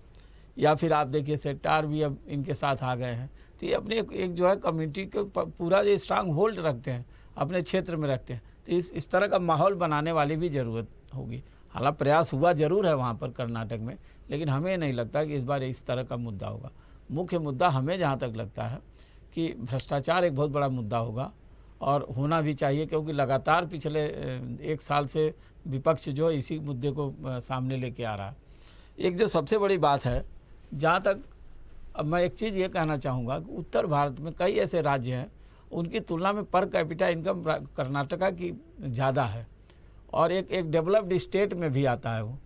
या फिर आप देखिए सेट्टार भी अब इनके साथ आ गए हैं। तो ये अपने एक जो है कम्युनिटी के पूरा ये स्ट्रांग होल्ड रखते हैं, अपने क्षेत्र में रखते हैं। तो इस तरह का माहौल बनाने वाली भी ज़रूरत होगी। हालांकि प्रयास हुआ ज़रूर है वहाँ पर कर्नाटक में, लेकिन हमें नहीं लगता कि इस बार इस तरह का मुद्दा होगा। मुख्य मुद्दा हमें जहाँ तक लगता है कि भ्रष्टाचार एक बहुत बड़ा मुद्दा होगा, और होना भी चाहिए, क्योंकि लगातार पिछले 1 साल से विपक्ष जो इसी मुद्दे को सामने लेके आ रहा है। एक जो सबसे बड़ी बात है, जहाँ तक अब मैं एक चीज़ ये कहना चाहूँगा कि उत्तर भारत में कई ऐसे राज्य हैं, उनकी तुलना में पर कैपिटा इनकम कर्नाटका की ज़्यादा है, और एक डेवलप्ड स्टेट में भी आता है वो।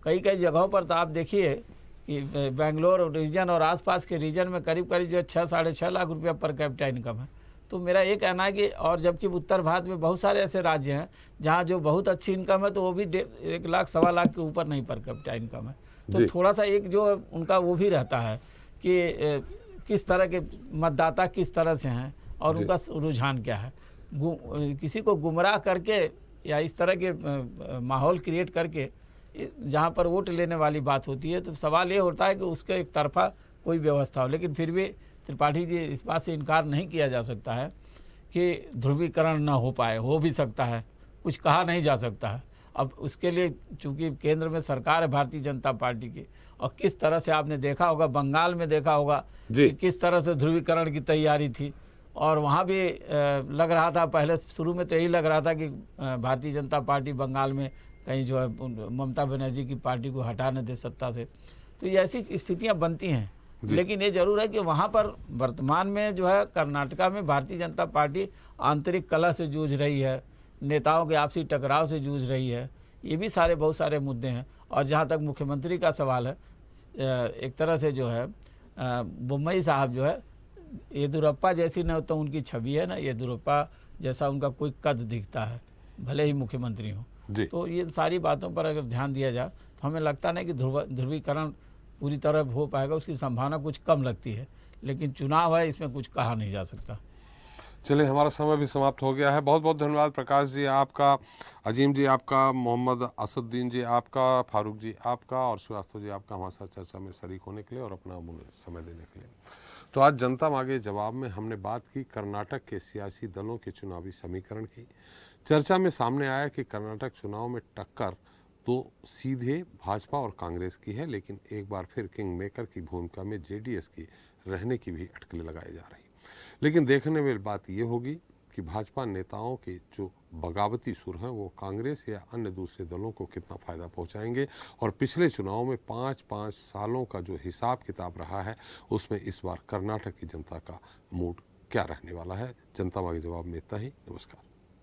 कई जगहों पर तो आप देखिए कि बेंगलोर रीजन और आसपास के रीजन में करीब जो है 6-6.5 लाख रुपया पर कैपिटा इनकम है। तो मेरा ये कहना है कि, और जबकि उत्तर भारत में बहुत सारे ऐसे राज्य हैं जहाँ जो बहुत अच्छी इनकम है, तो वो भी 1 लाख 1.25 लाख के ऊपर नहीं पर कैपिटा इनकम है। तो थोड़ा सा एक जो उनका वो भी रहता है कि किस तरह के मतदाता किस तरह से हैं और उनका रुझान क्या है। किसी को गुमराह करके या इस तरह के माहौल क्रिएट करके जहाँ पर वोट लेने वाली बात होती है, तो सवाल ये होता है कि उसके एक तरफा कोई व्यवस्था हो। लेकिन फिर भी त्रिपाठी जी, इस बात से इनकार नहीं किया जा सकता है कि ध्रुवीकरण न हो पाए, हो भी सकता है, कुछ कहा नहीं जा सकता है। अब उसके लिए चूंकि केंद्र में सरकार है भारतीय जनता पार्टी की, और किस तरह से आपने देखा होगा, बंगाल में देखा होगा कि किस तरह से ध्रुवीकरण की तैयारी थी, और वहाँ भी लग रहा था, पहले शुरू में तो यही लग रहा था कि भारतीय जनता पार्टी बंगाल में कहीं जो है ममता बनर्जी की पार्टी को हटा न दे सत्ता से। तो ये ऐसी स्थितियाँ बनती हैं। लेकिन ये जरूर है कि वहाँ पर वर्तमान में जो है कर्नाटका में भारतीय जनता पार्टी आंतरिक कलह से जूझ रही है, नेताओं के आपसी टकराव से जूझ रही है। ये भी बहुत सारे मुद्दे हैं। और जहाँ तक मुख्यमंत्री का सवाल है, एक तरह से जो है बोम्मई साहब जो है, येदियुरप्पा जैसी न तो उनकी छवि है ना, येदियुरप्पा जैसा उनका कोई कद दिखता है, भले ही मुख्यमंत्री हो। जी तो ये सारी बातों पर अगर ध्यान दिया जाए तो हमें लगता नहीं कि ध्रुवीकरण पूरी तरह हो पाएगा, उसकी संभावना कुछ कम लगती है, लेकिन चुनाव है, इसमें कुछ कहा नहीं जा सकता। चलिए, हमारा समय भी समाप्त हो गया है। बहुत बहुत धन्यवाद प्रकाश जी आपका, अजीम जी आपका, मोहम्मद असुद्दीन जी आपका, फारूक जी आपका और श्रीवास्तव जी आपका हमारे साथ चर्चा में शरीक होने के लिए और अपना अमूल्य समय देने के लिए। तो आज जनता मांगे जवाब में हमने बात की कर्नाटक के सियासी दलों के चुनावी समीकरण की। चर्चा में सामने आया कि कर्नाटक चुनाव में टक्कर तो सीधे भाजपा और कांग्रेस की है, लेकिन एक बार फिर किंग मेकर की भूमिका में जेडीएस की रहने की भी अटकलें लगाई जा रही। लेकिन देखने वाली बात यह होगी कि भाजपा नेताओं के जो बगावती सुर हैं वो कांग्रेस या अन्य दूसरे दलों को कितना फ़ायदा पहुंचाएंगे, और पिछले चुनाव में 5-5 सालों का जो हिसाब किताब रहा है उसमें इस बार कर्नाटक की जनता का मूड क्या रहने वाला है। जनता मांगे जवाब में इतना ही। नमस्कार।